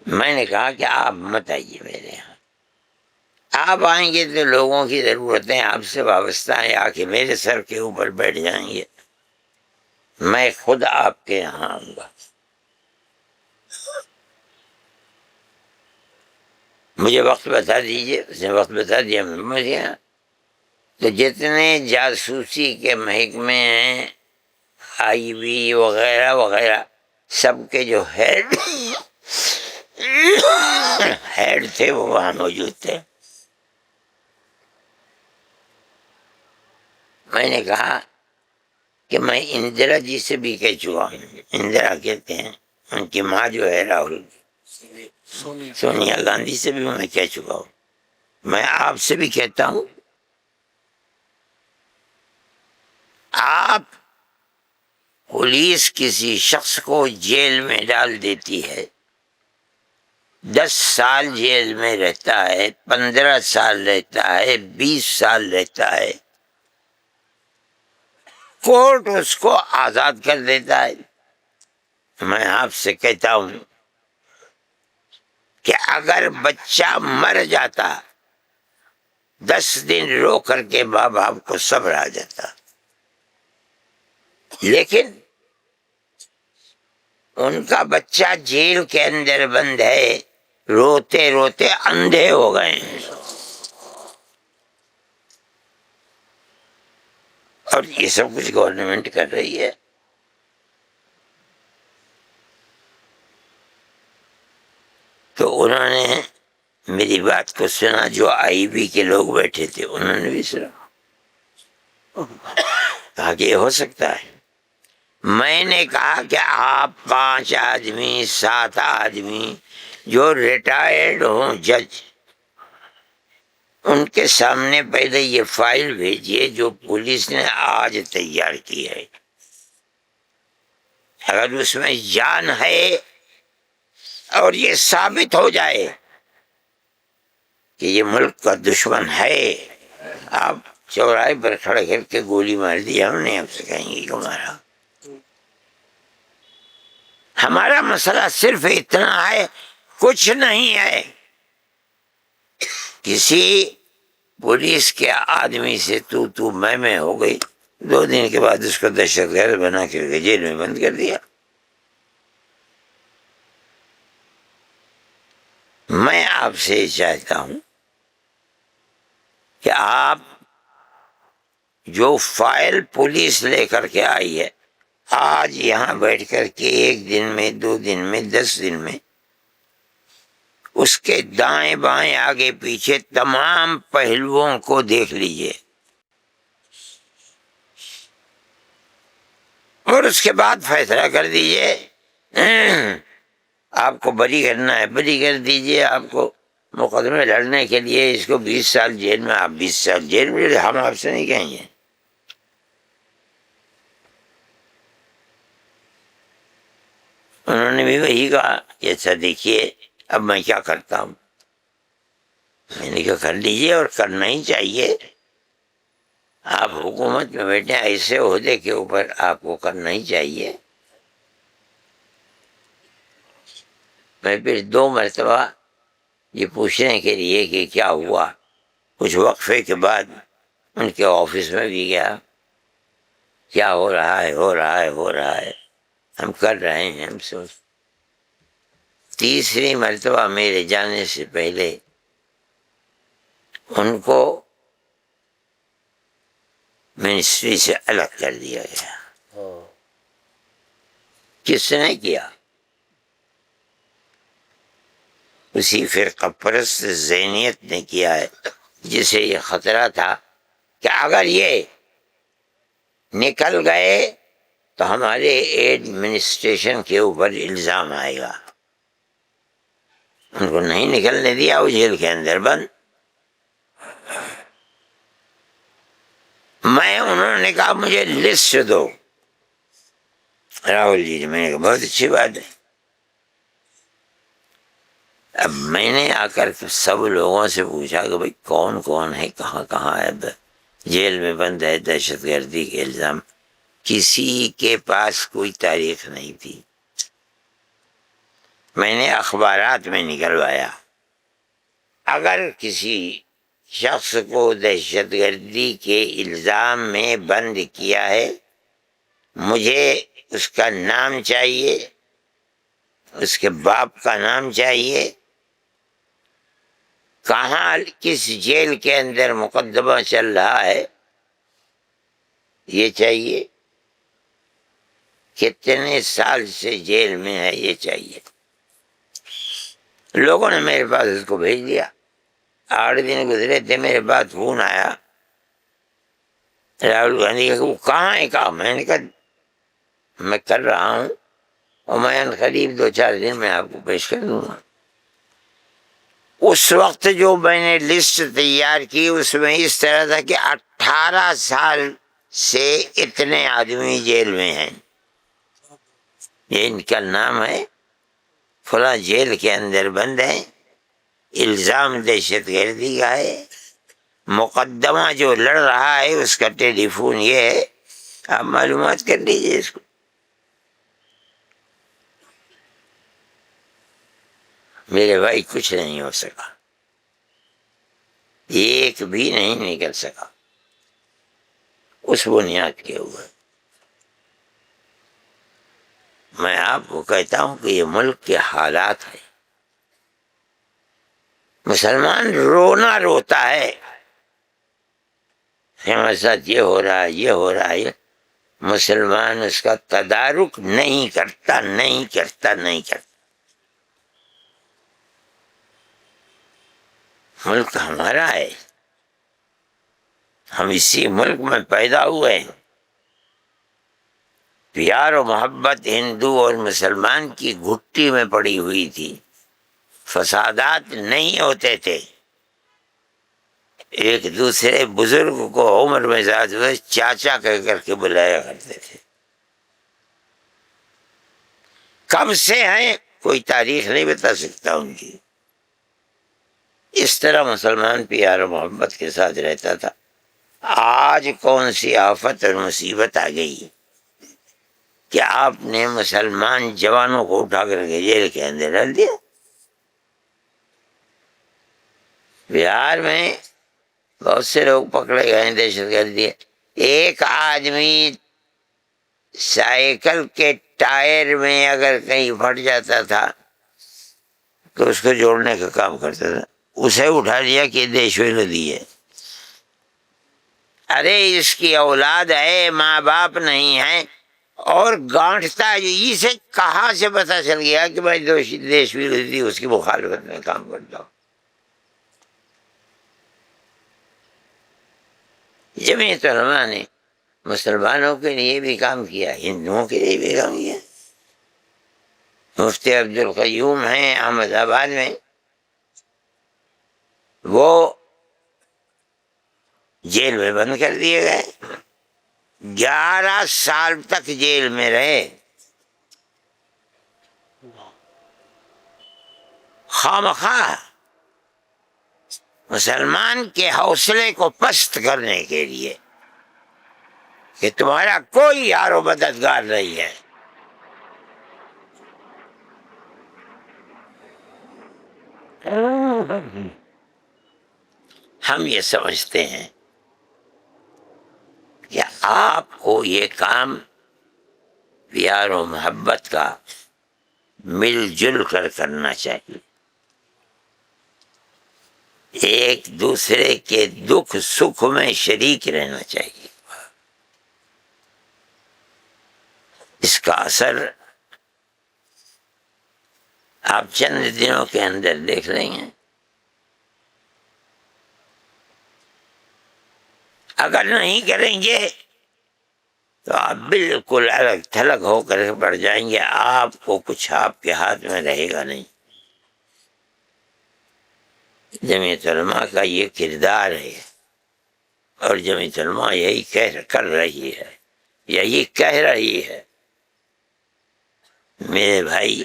میں نے کہا کہ آپ مت آئیے میرے یہاں. آپ آئیں گے تو لوگوں کی ضرورتیں آپ سے وابستہ ہیں، آ کے میرے سر کے اوپر بیٹھ جائیں گے. میں خود آپ کے یہاں آؤں گا. مجھے وقت بتا دیجیے. اس نے وقت بتا دیا. میں پہنچ گیا. تو جتنے جاسوسی کے محکمے ہیں، آئی بی وغیرہ وغیرہ، سب کے جو ہیڈ تھے وہ وہاں موجود تھے. میں نے کہا کہ میں اندرا جی سے بھی کہہ چکا ہوں. اندرا کہتے ہیں ان کی ماں جو ہے راہل، سونیا گاندھی سے بھی میں کہہ چکا ہوں، میں آپ سے بھی کہتا ہوں، آپ پولیس کسی شخص کو جیل میں ڈال دیتی ہے، 10 سال جیل میں رہتا ہے، 15 سال رہتا ہے، 20 سال رہتا ہے، کورٹ اس کو آزاد کر دیتا ہے۔ میں آپ سے کہتا ہوں کہ اگر بچہ مر جاتا، 10 دن رو کر کے ماں باپ کو صبر آ جاتا، لیکن ان کا بچہ جیل کے اندر بند ہے، روتے روتے اندھے ہو گئے ہیں، اور یہ سب کچھ گورنمنٹ کر رہی ہے۔ تو انہوں نے میری بات کو سنا، جو آئی بی کے لوگ بیٹھے تھے انہوں نے بھی سنا، کہا کہ یہ ہو سکتا ہے۔ میں نے کہا کہ آپ 5 آدمی 7 آدمی جو ریٹائرڈ ہوں جج، ان کے سامنے پہلے یہ فائل بھیجیے جو پولیس نے آج تیار کی ہے، اگر اس میں جان ہے اور یہ ثابت ہو جائے کہ یہ ملک کا دشمن ہے، آپ چوراہے پر کھڑے کر کے گولی مار دی، ہم نے آپ سے کہیں گے کہ مارا۔ ہمارا مسئلہ صرف اتنا ہے، کچھ نہیں ہے۔ کسی پولیس کے آدمی سے تو میں ہو گئی، 2 دن کے بعد اس کو دہشت گرد بنا کے جیل میں بند کر دیا۔ میں آپ سے چاہتا ہوں کہ آپ جو فائل پولیس لے کر کے آئی ہے، آج یہاں بیٹھ کر کے 1 دن میں 2 دن میں 10 دن میں اس کے دائیں بائیں آگے پیچھے تمام پہلوؤں کو دیکھ لیجئے، اور اس کے بعد فیصلہ کر دیجئے۔ آپ کو بری کرنا ہے بری کر دیجئے، آپ کو مقدمے لڑنے کے لیے اس کو 20 سال جیل میں، آپ 20 سال جیل میں، ہم آپ سے نہیں کہیں گے۔ انہوں نے بھی وہی کہا کہ اچھا دیکھیے اب میں کیا کرتا ہوں۔ میں نے کہا کر لیجئے، اور کرنا ہی چاہیے، آپ حکومت میں بیٹھے ایسے عہدے کے اوپر آپ کو کرنا ہی چاہیے۔ میں پھر 2 مرتبہ یہ پوچھنے کے لیے کہ کیا ہوا، کچھ وقفے کے بعد ان کے آفس میں بھی گیا، کیا ہو رہا ہے، ہو رہا ہے، ہو رہا ہے، ہم کر رہے ہیں، ہم سوچ۔ تیسری مرتبہ میرے جانے سے پہلے ان کو منسٹری سے الگ کر دیا گیا۔ کس نے کیا؟ اسی فرقہ پرست ذہنیت نے کیا ہے، جسے یہ خطرہ تھا کہ اگر یہ نکل گئے تو ہمارے ایڈمنسٹریشن کے اوپر الزام آئے گا۔ ان کو نہیں نکلنے دیا، وہ جیل کے اندر بند۔ انہوں نے کہا مجھے لسٹ دو، راہل جی نے، میں نے کہا بہت اچھی بات ہے۔ اب میں نے آ کر سب لوگوں سے پوچھا کہ بھئی کون کون ہے، کہاں کہاں ہے، جیل میں بند ہے دہشت گردی کے الزام، کسی کے پاس کوئی تاریخ نہیں تھی۔ میں نے اخبارات میں نکلوایا، اگر کسی شخص کو دہشت گردی کے الزام میں بند کیا ہے، مجھے اس کا نام چاہیے، اس کے باپ کا نام چاہیے، کہاں کس جیل کے اندر مقدمہ چل رہا ہے یہ چاہیے، کتنے سال سے جیل میں ہے یہ چاہیے۔ لوگوں نے میرے پاس اس کو بھیج دیا۔ 8 دن گزرے تھے، میرے پاس فون آیا راہل گاندھی کا، وہ کہاں ہے؟ کہا میں نے کہا میں کر رہا ہوں، اور میں قریب 2-4 دن میں آپ کو پیش کر دوں گا۔ اس وقت جو میں نے لسٹ تیار کی اس میں اس طرح تھا کہ 18 سال سے اتنے آدمی جیل میں ہیں، یہ ان کا نام ہے، فلاں جیل کے اندر بند ہیں، الزام دہشت گردی کا ہے، مقدمہ جو لڑ رہا ہے اس کا ٹیلی فون یہ ہے، آپ معلومات کر لیجیے اس کو۔ میرے بھائی کچھ نہیں ہو سکا، ایک بھی نہیں نکل سکا اس بنیاد کے اوپر۔ میں آپ کو کہتا ہوں کہ یہ ملک کے حالات ہیں، مسلمان رونا روتا ہے ہمارے ساتھ یہ ہو رہا ہے، یہ ہو رہا ہے، مسلمان اس کا تدارک نہیں کرتا، نہیں کرتا، نہیں کرتا۔ ملک ہمارا ہے، ہم اسی ملک میں پیدا ہوئے ہیں، پیار و محبت ہندو اور مسلمان کی گھٹی میں پڑی ہوئی تھی، فسادات نہیں ہوتے تھے، ایک دوسرے بزرگ کو عمر میں زیادہ ہوئے چاچا کہہ کر کے بلایا کرتے تھے۔ کب سے ہیں کوئی تاریخ نہیں بتا سکتا ان کی۔ اس طرح مسلمان پیار و محبت کے ساتھ رہتا تھا۔ آج کون سی آفت اور مصیبت آ گئی کہ آپ نے مسلمان جوانوں کو اٹھا کر کے جیل کے اندر ڈال دیا۔ بہار میں بہت سے لوگ پکڑے گئے دہشت گردی، ایک آدمی سائیکل کے ٹائر میں اگر کہیں پھٹ جاتا تھا تو اس کو جوڑنے کا کام کرتا تھا، اسے اٹھا لیا کہ دیش ولودی ہے۔ ارے اس کی اولاد ہے، ماں باپ نہیں ہے، اور گانٹتا ہے، اسے کہاں سے پتہ چل گیا کہ میں دیش ولودی اس کی مخالفت میں کام کرتا ہوں۔ جمعیت علماء نے مسلمانوں کے لیے بھی کام کیا، ہندوؤں کے لیے بھی کام کیا۔ مفتی عبد القیوم ہیں احمد آباد میں، وہ جیل میں بند کر دیے گئے، 11 سال تک جیل میں رہے، خواہ مسلمان کے حوصلے کو پست کرنے کے لیے کہ تمہارا کوئی یار و مددگار نہیں ہے۔ ہم یہ سمجھتے ہیں کہ آپ کو یہ کام پیار و محبت کا مل جل کر کرنا چاہیے، ایک دوسرے کے دکھ سکھ میں شریک رہنا چاہیے۔ اس کا اثر آپ چند دنوں کے اندر دیکھ لیں گے۔ اگر نہیں کریں گے تو آپ بالکل الگ تھلگ ہو کر پڑ جائیں گے، آپ کو کچھ آپ کے ہاتھ میں رہے گا نہیں۔ جمعیت علماء کا یہ کردار ہے، اور جمعیت علماء یہی کر رہی ہے، یہی کہہ رہی ہے۔ میرے بھائی،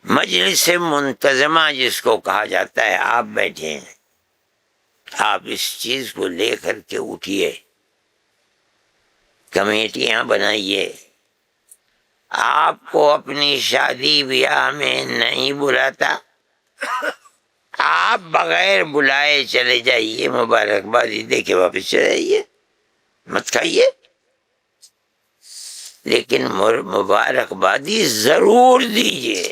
مجلس منتظمہ جس کو کہا جاتا ہے، آپ بیٹھے ہیں، آپ اس چیز کو لے کر کے اٹھیے، کمیٹیاں بنائیے۔ آپ کو اپنی شادی بیاہ میں نہیں بلاتا، آپ بغیر بلائے چلے جائیے، مبارکبادی دے کے واپس چلے جائیے، مت کھائیے، لیکن مبارکبادی ضرور دیجیے۔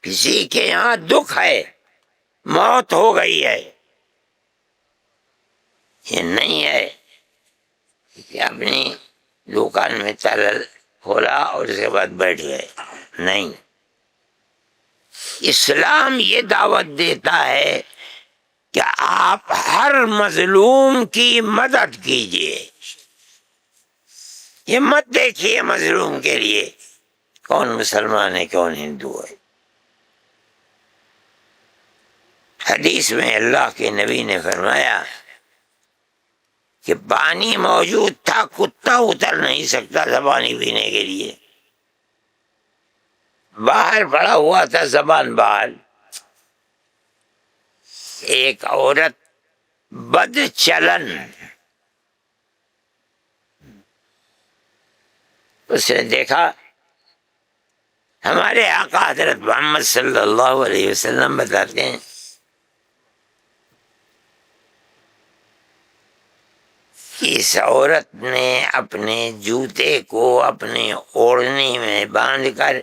کسی کے یہاں دکھ ہے، موت ہو گئی ہے، یہ نہیں ہے کہ اپنی دکان میں تالا کھولا اور اس کے بعد بیٹھ گئے، نہیں۔ اسلام یہ دعوت دیتا ہے کہ آپ ہر مظلوم کی مدد کیجیے، یہ مت دیکھیے مظلوم کے لیے کون مسلمان ہے کون ہندو ہے؟ حدیث میں اللہ کے نبی نے فرمایا کہ پانی موجود تھا، کتا اتر نہیں سکتا تھا پانی پینے کے لیے، باہر پڑا ہوا تھا زبان باہر. ایک عورت بد چلن، اس نے دیکھا. ہمارے آقا حضرت محمد صلی اللہ علیہ وسلم بتاتے ہیں کہ اس عورت نے اپنے جوتے کو اپنے اوڑھنے میں باندھ کر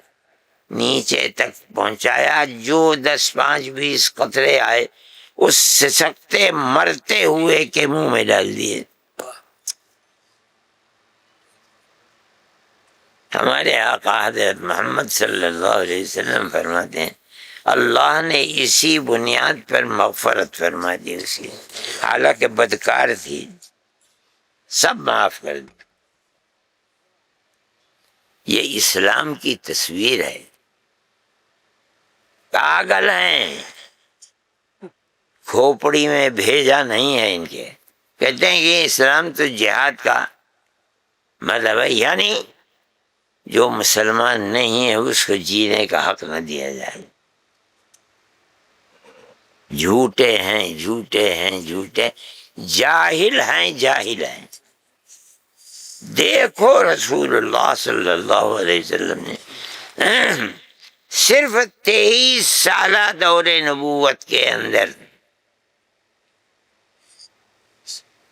نیچے تک پہنچایا، جو 10 5 20 قطرے آئے اس سسکتے مرتے ہوئے کے منہ میں ڈال دیے. ہمارے آقا حضرت محمد صلی اللہ علیہ وسلم فرماتے ہیں اللہ نے اسی بنیاد پر مغفرت فرما دی اس کی، حالانکہ بدکار تھی، سب معاف کر دی. یہ اسلام کی تصویر ہے. پاگل ہیں، کھوپڑی میں بھیجا نہیں ہے ان کے. کہتے ہیں کہ اسلام تو جہاد کا مطلب ہے، یعنی جو مسلمان نہیں ہے اس کو جینے کا حق نہ دیا جائے. جھوٹے ہیں جھوٹے ہیں جھوٹے، جاہل ہیں جاہل ہیں. دیکھو رسول اللہ صلی اللہ علیہ وسلم نے صرف 23 سالہ دور نبوت کے اندر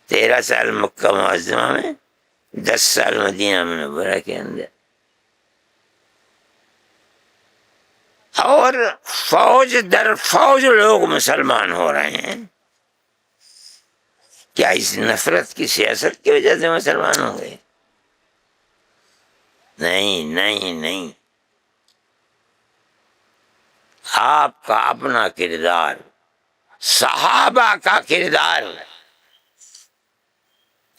13 سال مکہ معظمہ میں، 10 سال مدینہ منورہ کے اندر، اور فوج در فوج لوگ مسلمان ہو رہے ہیں. کیا اس نفرت کی سیاست کی وجہ سے مسلمان ہو گئے؟ نہیں نہیں نہیں. آپ کا اپنا کردار، صحابہ کا کردار،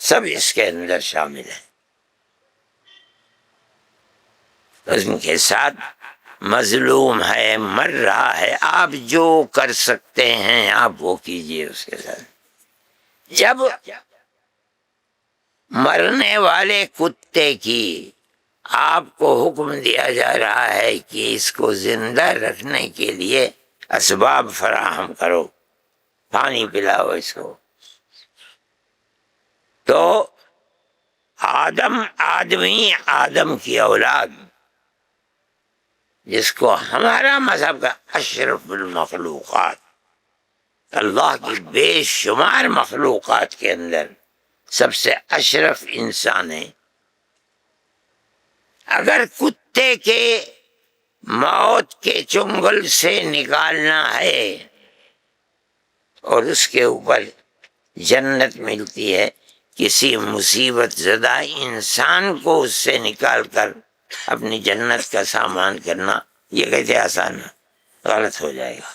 سب اس کے اندر شامل ہے. ان کے ساتھ مظلوم ہے، مر رہا ہے، آپ جو کر سکتے ہیں آپ وہ کیجئے اس کے ساتھ. جب مرنے والے کتے کی آپ کو حکم دیا جا رہا ہے کہ اس کو زندہ رکھنے کے لیے اسباب فراہم کرو، پانی پلاؤ اس کو، تو آدم کی اولاد، جس کو ہمارا مذہب کا اشرف المخلوقات، اللہ کی بے شمار مخلوقات کے اندر سب سے اشرف انسان ہے، اگر کتے کے موت کے چنگل سے نکالنا ہے اور اس کے اوپر جنت ملتی ہے، کسی مصیبت زدہ انسان کو اس سے نکال کر اپنی جنت کا سامان کرنا یہ کیسے آسان ہے؟ غلط ہو جائے گا.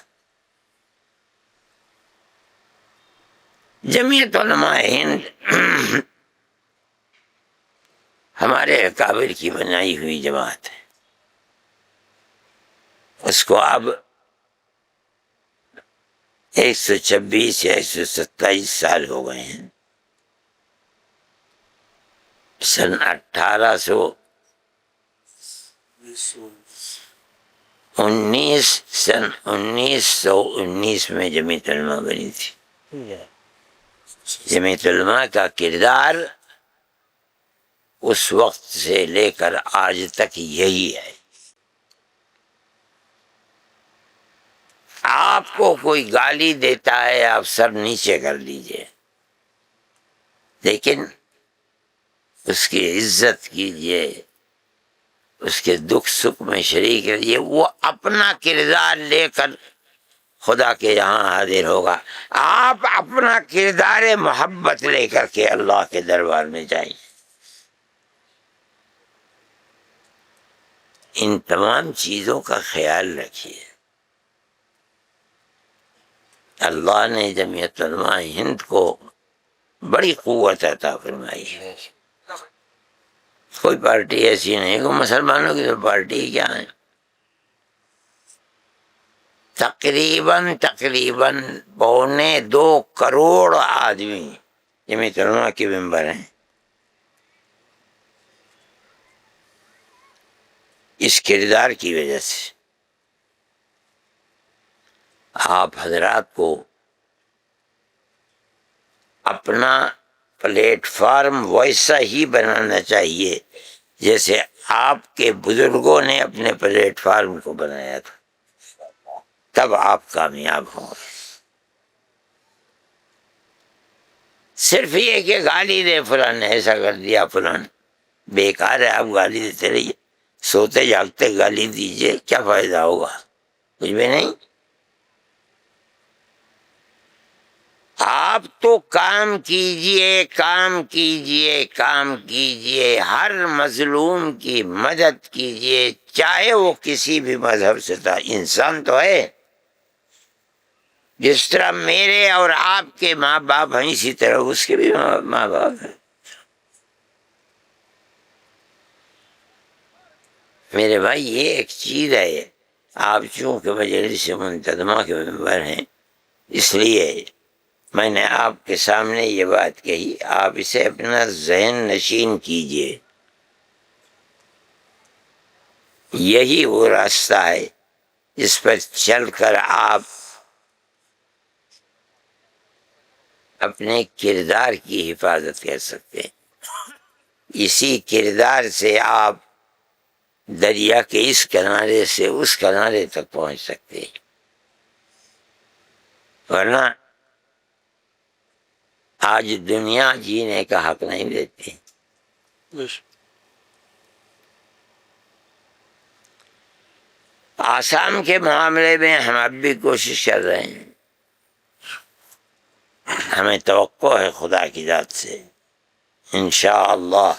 جمعیت علماء ہند ہمارے اکابر کی بنائی ہوئی جماعت ہے. اس کو اب 126 یا 127 سال ہو گئے ہیں. سن 1919 میں جمعیت علماء بنی تھی. جمعیت علماء کا کردار اس وقت سے لے کر آج تک یہی ہے. آپ کو کوئی گالی دیتا ہے آپ سر نیچے کر لیجئے، لیکن اس کی عزت کیجئے، اس کے دکھ سکھ میں شریک رہیے. وہ اپنا کردار لے کر خدا کے یہاں حاضر ہوگا. آپ اپنا کردار محبت لے کر کے اللہ کے دربار میں جائیں. ان تمام چیزوں کا خیال رکھیے. اللہ نے جمعیت علماء ہند کو بڑی قوت عطا فرمائی ہے. کوئی پارٹی ایسی نہیں، کوئی مسلمانوں کی تو پارٹی کیا ہے؟ تقریباً 2.25 کروڑ آدمی جمعیت علماء کے ممبر ہیں، اس کردار کی وجہ سے آپ حضرات کو اپنا پلیٹ فارم ویسا ہی بنانا چاہیے جیسے آپ کے بزرگوں نے اپنے پلیٹ فارم کو بنایا تھا، تب آپ کامیاب ہوں گے۔ صرف یہ کہ گالی دے فلاں نے ایسا کر دیا، فلاں بیکار ہے، آپ گالی دیتے رہیے، سوتے جاگتے گالی دیجیے، کیا فائدہ ہوگا؟ کچھ بھی نہیں۔ آپ تو کام کیجئے، کام کیجئے، کام کیجئے، ہر مظلوم کی مدد کیجئے، چاہے وہ کسی بھی مذہب سے تھا، انسان تو ہے۔ جس طرح میرے اور آپ کے ماں باپ ہیں، اسی طرح اس کے بھی ماں باپ ہیں۔ میرے بھائی یہ ایک چیز ہے، آپ چونکہ مجلس منتظمہ کے ممبر ہیں، اس لیے میں نے آپ کے سامنے یہ بات کہی، آپ اسے اپنا ذہن نشین کیجئے۔ یہی وہ راستہ ہے جس پر چل کر آپ اپنے کردار کی حفاظت کر سکتے ہیں۔ اسی کردار سے آپ دریا کے اس کنارے سے اس کنارے تک پہنچ سکتے ہیں، ورنہ آج دنیا جینے کا حق نہیں دیتی۔ آسام کے معاملے میں ہم اب بھی کوشش کر رہے ہیں، ہمیں توقع ہے خدا کی ذات سے انشاءاللہ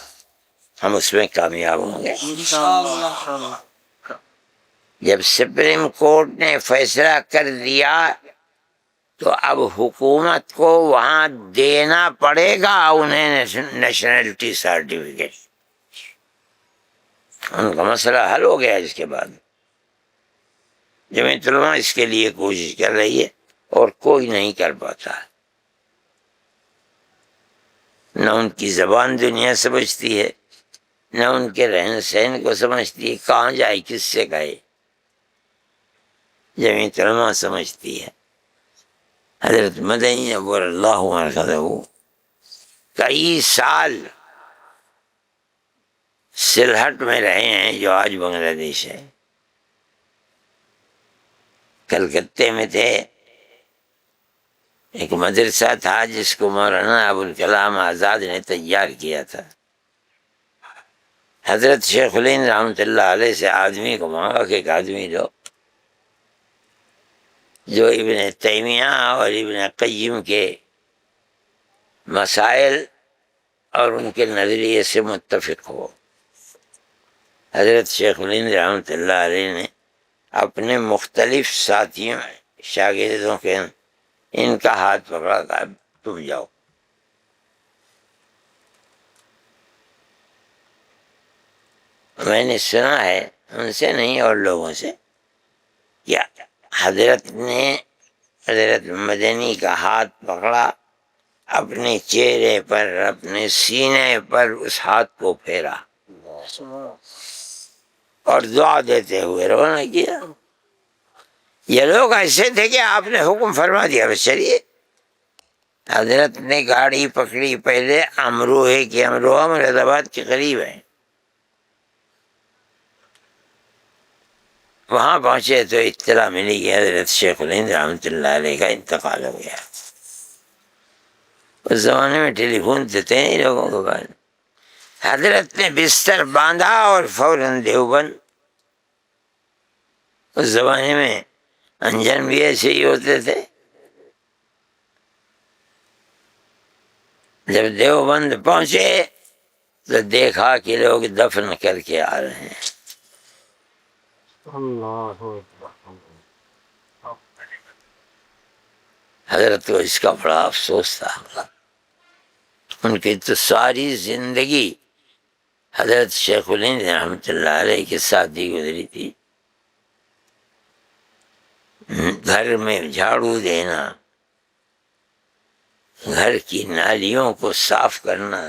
ہم اس میں کامیاب ہوں گے۔ جب سپریم کورٹ نے فیصلہ کر دیا تو اب حکومت کو وہاں دینا پڑے گا انہیں نیشنلٹی سرٹیفکیٹ۔ ان کا مسئلہ حل ہو گیا۔ اس کے بعد جمعیت علماء اس کے لیے کوشش کر رہی ہے اور کوئی نہیں کر پاتا، نہ ان کی زبان دنیا سمجھتی ہے، نہ ان کے رہن سہن کو سمجھتی ہے، کہاں جائے کس سے کہے، جمعیت علماء سمجھتی ہے۔ حضرت مدنی نور اللہ مرکزہ کئی سال سلہٹ میں رہے ہیں جو آج بنگلہ دیش ہے، کلکتے میں تھے، ایک مدرسہ تھا جس کو مولانا ابوالکلام آزاد نے تیار کیا تھا۔ حضرت شیخ الہند رحمۃ اللہ علیہ سے آدمی کو مانگا کہ ایک آدمی دو جو ابن تیمیہ اور ابن قیم کے مسائل اور ان کے نظریے سے متفق ہو۔ حضرت شیخ الہند رحمۃ اللہ علیہ نے اپنے مختلف ساتھیوں شاگردوں کے ان کا ہاتھ پکڑا کہ تم جاؤ۔ میں نے سنا ہے ان سے نہیں اور لوگوں سے کیا حضرت نے حضرت مدنی کا ہاتھ پکڑا، اپنے چہرے پر اپنے سینے پر اس ہاتھ کو پھیرا اور دعا دیتے ہوئے روانہ کیا۔ یہ لوگ ایسے تھے کہ آپ نے حکم فرما دیا بس چلیے۔ حضرت نے گاڑی پکڑی پہلے امروہے کی، امروہہ مراد آباد کے قریب ہے، وہاں پہنچے تو اطلاع ملی کہ حضرت شیخ الہند رحمۃ اللہ علیہ کا انتقال ہو گیا۔ اس زمانے میں ٹیلی فون دیتے ہیں لوگوں کو بعد حضرت نے بستر باندھا اور فوراً دیوبند۔ اس زمانے میں انجن بھی ایسے ہی ہوتے تھے۔ جب دیوبند پہنچے تو دیکھا کہ لوگ دفن کر کے آ رہے ہیں۔ حضرت کو اس کا بڑا افسوس تھا۔ ان کی تو ساری زندگی حضرت شیخ الہند رحمۃ اللہ علیہ کے ساتھ ہی گزری تھی. گھر میں جھاڑو دینا، گھر کی نالیوں کو صاف کرنا،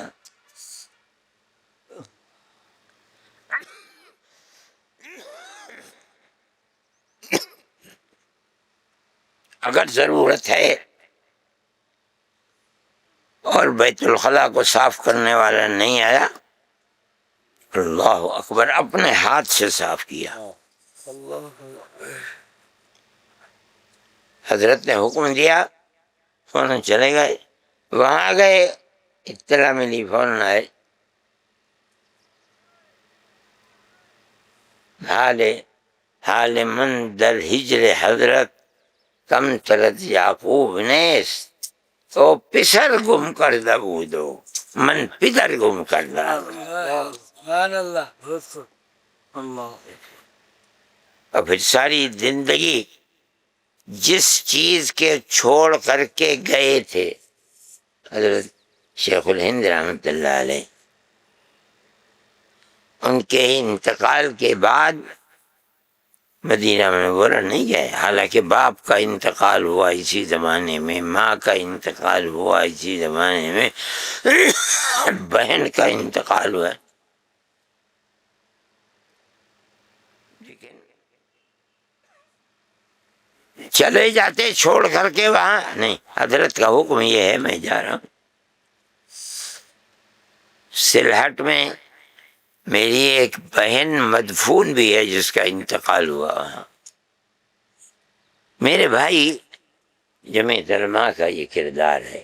اگر ضرورت ہے اور بیت الخلاء کو صاف کرنے والا نہیں آیا، اللہ اکبر، اپنے ہاتھ سے صاف کیا. حضرت نے حکم دیا، فوراً چلے گئے. وہاں گئے، اطلاع ملی، فوراً آئے. حال من در ہجر حضرت کم ترد یعقوب نیست، تو پسر گم کردہ بودو من پدر گم کردہ. سبحان اللہ. اللہ اور پھر ساری زندگی جس چیز کے چھوڑ کر کے گئے تھے حضرت شیخ الہند رحمۃ اللہ علیہ، ان کے انتقال کے بعد مدینہ منورہ نہیں گئے. حالانکہ باپ کا انتقال ہوا اسی زمانے میں، ماں کا انتقال ہوا اسی زمانے میں، بہن کا انتقال ہوا. چلے جاتے چھوڑ کر کے وہاں نہیں. حضرت کا حکم یہ ہے، میں جا رہا ہوں. سلہٹ میں میری ایک بہن مدفون بھی ہے جس کا انتقال ہوا وہاں. میرے بھائی، جمعیت علماء کا یہ کردار ہے.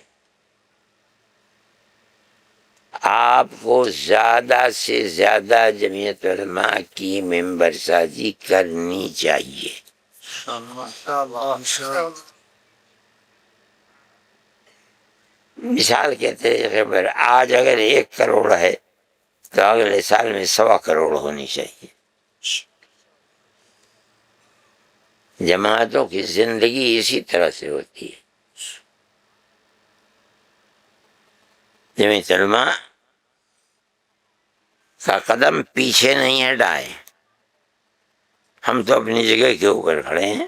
آپ کو زیادہ سے زیادہ جمعیت علماء کی ممبر سازی کرنی چاہیے. مثال کے طریقے پر آج اگر 1 کروڑ ہے تو اگلے سال میں 1.25 کروڑ ہونی چاہیے. جماعتوں کی زندگی اسی طرح سے ہوتی ہے. جمعیت علماء کا قدم پیچھے نہیں ہٹائے. ہم تو اپنی جگہ کے اوپر کھڑے ہیں.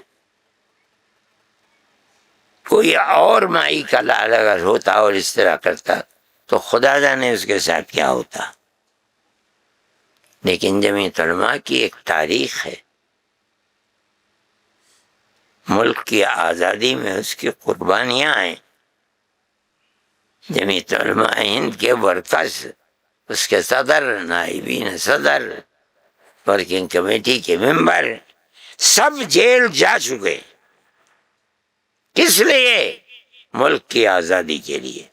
کوئی اور مائی کا لال اگر ہوتا اور اس طرح کرتا تو خدا جانے اس کے ساتھ کیا ہوتا. لیکن جمعیت علماء کی ایک تاریخ ہے. ملک کی آزادی میں اس کی قربانیاں ہیں. جمعیت علماء ہند کے ورکرز، اس کے صدر، نائبین صدر، ورکنگ کمیٹی کے ممبر سب جیل جا چکے. کس لیے؟ ملک کی آزادی کے لیے.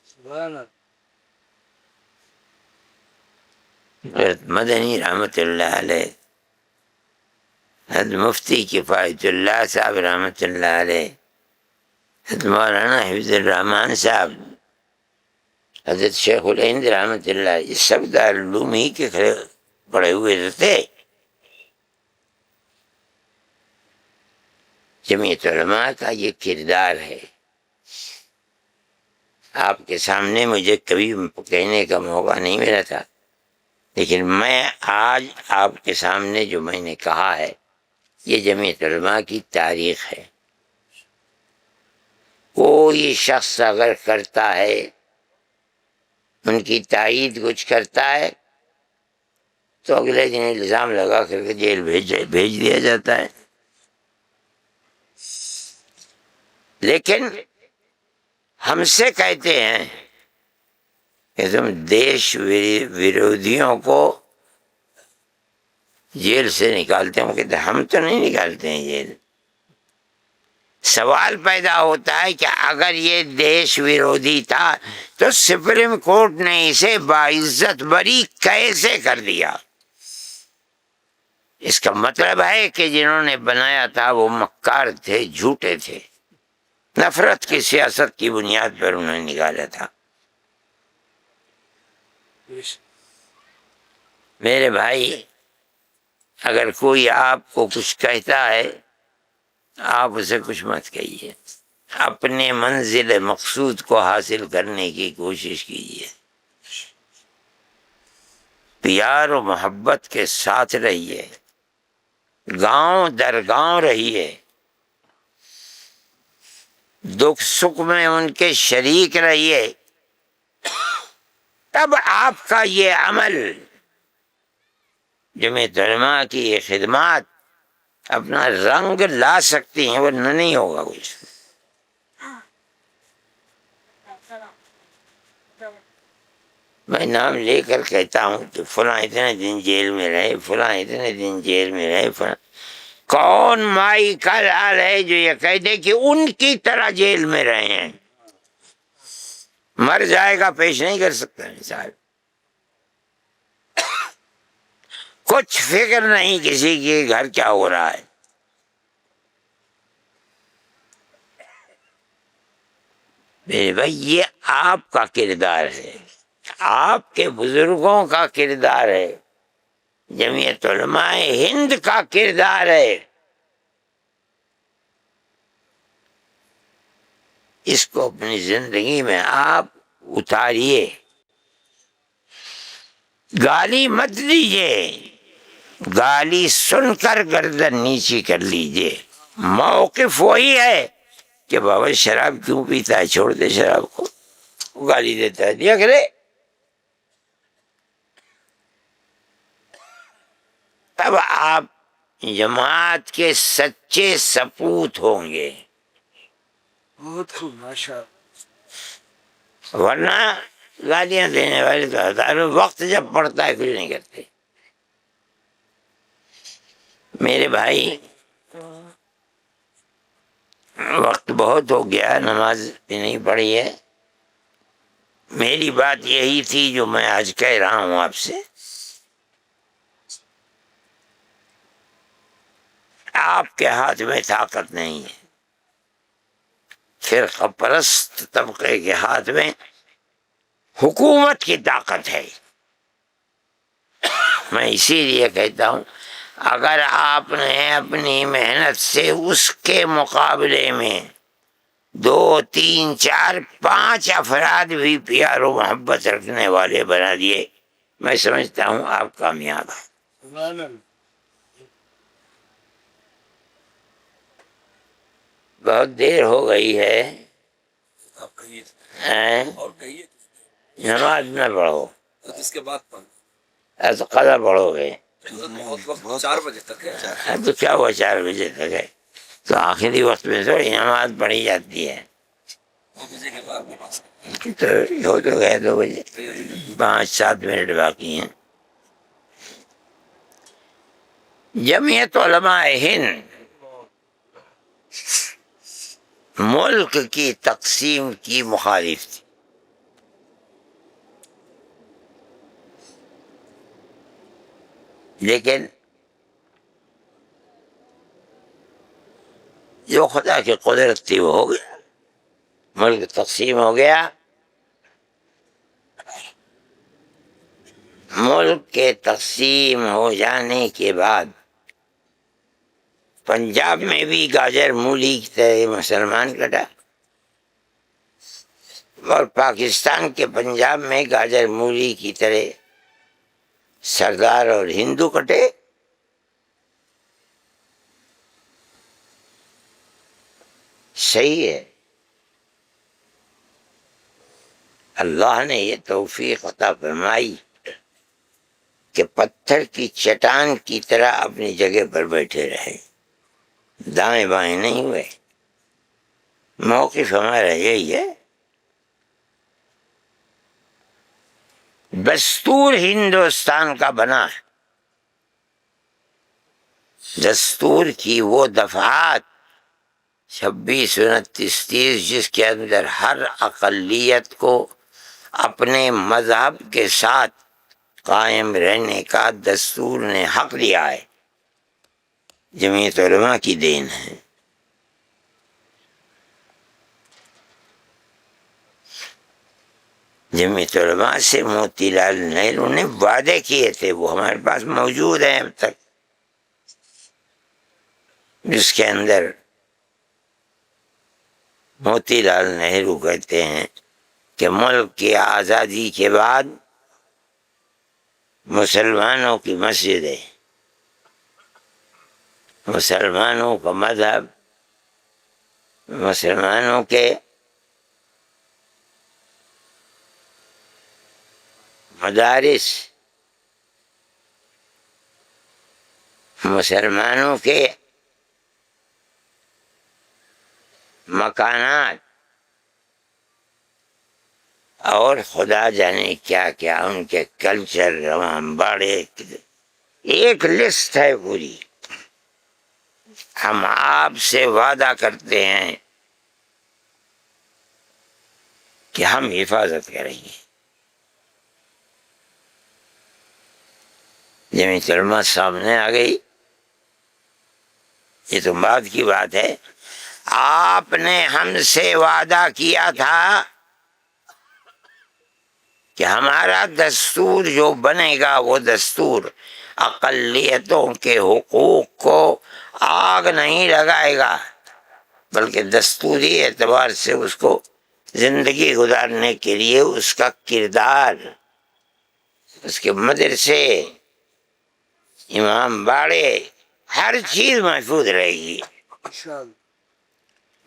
مدنی رحمت اللہ علیہ، حضرت مفتی کفایت اللہ صاحب رحمت اللہ علیہ، حضرت مولانا حفظ الرحمان صاحب، حضرت شیخ الہند رحمت اللہ، یہ سب دارالعلوم ہی کے پڑے ہوئے تھے. جمعیت علماء کا یہ کردار ہے. آپ کے سامنے مجھے کبھی کہنے کا موقع نہیں ملا تھا، لیکن میں آج آپ کے سامنے جو میں نے کہا ہے، یہ جمعیت علماء کی تاریخ ہے. کوئی شخص اگر کرتا ہے، ان کی تائید کچھ کرتا ہے، تو اگلے دن الزام لگا کر کے جیل بھیج دیا جاتا ہے. لیکن ہم سے کہتے ہیں کہ تم دیش ویرودھیوں کو جیل سے نکالتے ہوں. کہتے ہم تو نہیں نکالتے ہیں جیل. سوال پیدا ہوتا ہے کہ اگر یہ دیش ویرودھی تھا تو سپریم کورٹ نے اسے باعزت بری کیسے کر دیا؟ اس کا مطلب ہے کہ جنہوں نے بنایا تھا وہ مکار تھے، جھوٹے تھے. نفرت کی سیاست کی بنیاد پر انہوں نے نکالا تھا. میرے بھائی، اگر کوئی آپ کو کچھ کہتا ہے، آپ اسے کچھ مت کہیے. اپنے منزل مقصود کو حاصل کرنے کی کوشش کیجیے. پیار و محبت کے ساتھ رہیے، گاؤں در گاؤں رہیے، دکھ سکھ میں ان کے شریک رہیے، تب آپ کا یہ عمل، جمعیت علماء کی یہ خدمات اپنا رنگ لا سکتی ہیں، ورنہ نہیں ہوگا کچھ۔ میں نام لے کر کہتا ہوں کہ فلاں اتنے دن جیل میں رہے، فلاں اتنے دن جیل میں رہے، فلاں، کون مائی کا لال ہے جو یہ کہہ دے کہ ان کی طرح جیل میں رہے ہیں؟ مر جائے گا پیش نہیں کر سکتا مثال۔ کچھ فکر نہیں کسی کی گھر کیا ہو رہا ہے۔ میرے بھائی یہ آپ کا کردار ہے، آپ کے بزرگوں کا کردار ہے، جمعیت علماء ہند کا کردار ہے۔ اس کو اپنی زندگی میں آپ اتاریے، گالی مت دیجیے، گالی سن کر گردن نیچی کر لیجیے۔ موقف وہی ہے کہ بابا شراب کیوں پیتا ہے، چھوڑ دے شراب کو، وہ گالی دیتا ہے، دیا کرے۔ تب آپ جماعت کے سچے سپوت ہوں گے، بہت خوب، ماشاء ورنہ گالیاں دینے والے تو ہزاروں، وقت جب پڑتا ہے کچھ نہیں کرتے۔ میرے بھائی وقت بہت ہو گیا، نماز بھی نہیں پڑھی ہے۔ میری بات یہی تھی جو میں آج کہہ رہا ہوں آپ سے، آپ کے ہاتھ میں طاقت نہیں ہے، فرقہ پرست طبقے کے ہاتھ میں حکومت کی طاقت ہے۔ میں اسی لیے کہتا ہوں اگر آپ نے اپنی محنت سے اس کے مقابلے میں 2 3 4 5 افراد بھی پیار و محبت رکھنے والے بنا دیے، میں سمجھتا ہوں آپ کامیاب ہیں۔ اللہ۔ بہت دیر ہو گئی ہے، نماز نہ پڑھو، اس کے بعد ایسا قضا پڑھو گے 4 بجے تک ہے۔ تو کیا ہوا 4 بجے تک ہے، تو آخری وقت میں تھوڑی نماز پڑھی جاتی ہے، 2 بجے کے بعد تو ہو تو گئے 2 بجے، 5 7 منٹ باقی ہیں۔ جمعیت علماء ہند ملک کی تقسیم کی مخالف تھی، لیکن جو خدا کی قدرت تھی وہ ہو گیا، ملک تقسیم ہو گیا۔ ملک کے تقسیم ہو جانے کے بعد پنجاب میں بھی گاجر مولی کی طرح مسلمان کٹا، اور پاکستان کے پنجاب میں گاجر مولی کی طرح سردار اور ہندو کٹے۔ صحیح ہے، اللہ نے یہ توفیق عطا فرمائی کہ پتھر کی چٹان کی طرح اپنی جگہ پر بیٹھے رہے، دائیں بائیں نہیں ہوئے۔ موقف ہمارا یہی ہے، دستور ہندوستان کا بنا ہے، دستور کی وہ دفعات 26 29 30 جس کے اندر ہر اقلیت کو اپنے مذہب کے ساتھ قائم رہنے کا دستور نے حق دیا ہے، جمعیت علماء کی دین ہے۔ جمعیت علماء سے موتی لال نہرو نے وعدے کیے تھے، وہ ہمارے پاس موجود ہیں اب تک، جس کے اندر موتی لال نہرو کہتے ہیں کہ ملک کی آزادی کے بعد مسلمانوں کی مسجد ہے، مسلمانوں کا مذہب، مسلمانوں کے مدارس، مسلمانوں کے مکانات، اور خدا جانے کیا کیا ان کے کلچر، رواں ایک لسٹ ہے پوری۔ ہم آپ سے وعدہ کرتے ہیں کہ ہم حفاظت کریں گے۔ جمعیت علماء سامنے آ گئی، یہ تو بعد کی بات ہے۔ آپ نے ہم سے وعدہ کیا تھا کہ ہمارا دستور جو بنے گا وہ دستور اقلیتوں کے حقوق کو آگ نہیں لگائے گا، بلکہ دستوری اعتبار سے اس کو زندگی گزارنے کے لیے اس کا کردار، اس کے مدرسے، امام باڑے، ہر چیز محفوظ رہے گی۔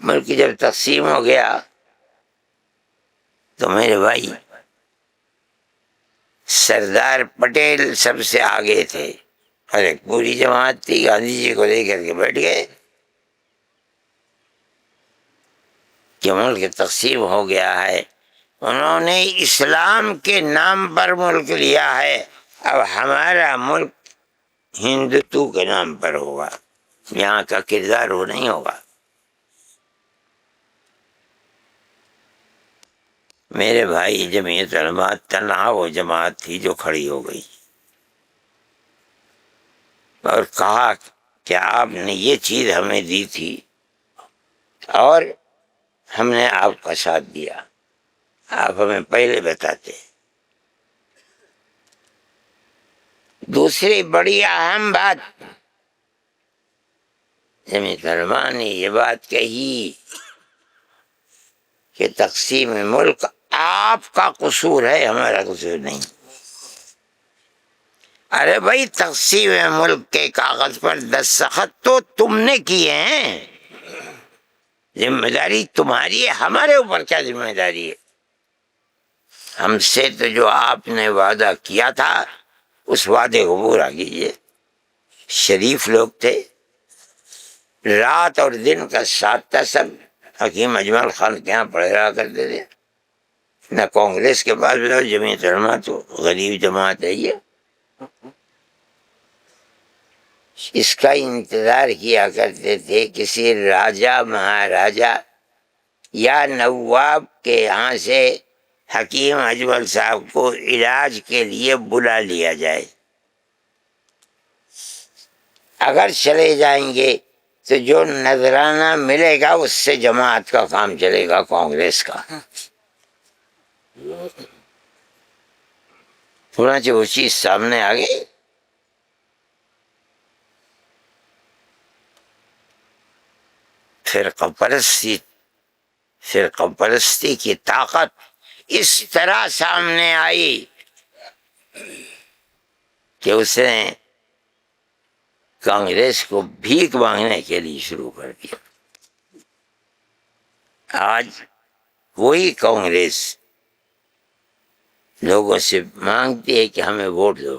ملک جب تقسیم ہو گیا تو میرے بھائی سردار پٹیل سب سے آگے تھے، اور ایک پوری جماعت تھی، گاندھی جی کو لے کر کے بیٹھ گئے کہ ملک تقسیم ہو گیا ہے۔ انہوں نے اسلام کے نام پر ملک لیا ہے، اب ہمارا ملک ہندوتو کے نام پر ہوگا، یہاں کا کردار وہ نہیں ہوگا۔ میرے بھائی جمعیت علماء تنہا وہ جماعت تھی جو کھڑی ہو گئی اور کہا کہ آپ نے یہ چیز ہمیں دی تھی اور ہم نے آپ کا ساتھ دیا، آپ ہمیں پہلے بتاتے۔ دوسری بڑی اہم بات، جمعیت علماء نے یہ بات کہی کہ تقسیم ملک آپ کا قصور ہے، ہمارا قصور نہیں۔ ارے بھائی، تقسیم ملک کے کاغذ پر دستخط تو تم نے کیے ہیں، ذمہ داری تمہاری ہے، ہمارے اوپر کیا ذمہ داری ہے؟ ہم سے تو جو آپ نے وعدہ کیا تھا اس وعدے کو پورا کیجیے۔ شریف لوگ تھے، رات اور دن کا ساتھ تھا سب، حکیم اجمل خان کے یہاں پڑھے رہا کرتے تھے۔ نہ کانگریس کے پاس جاؤ، جمعیت علماء تو غریب جماعت ہے یہ، اس کا انتظار کیا کرتے تھے کسی راجا مہاراجا یا نواب کے یہاں سے حکیم اجمل صاحب کو علاج کے لیے بلا لیا جائے۔ اگر چلے جائیں گے تو جو نذرانہ ملے گا اس سے جماعت کا کام چلے گا، کانگریس کا۔ چنانچہ وہ چیز سامنے آ گئی۔ فرقہ پرستی کی طاقت اس طرح سامنے آئی کہ اس نے کانگریس کو بھیک مانگنے کے لیے شروع کر دیا۔ آج وہی کانگریس لوگوں سے مانگتی ہے کہ ہمیں ووٹ دو۔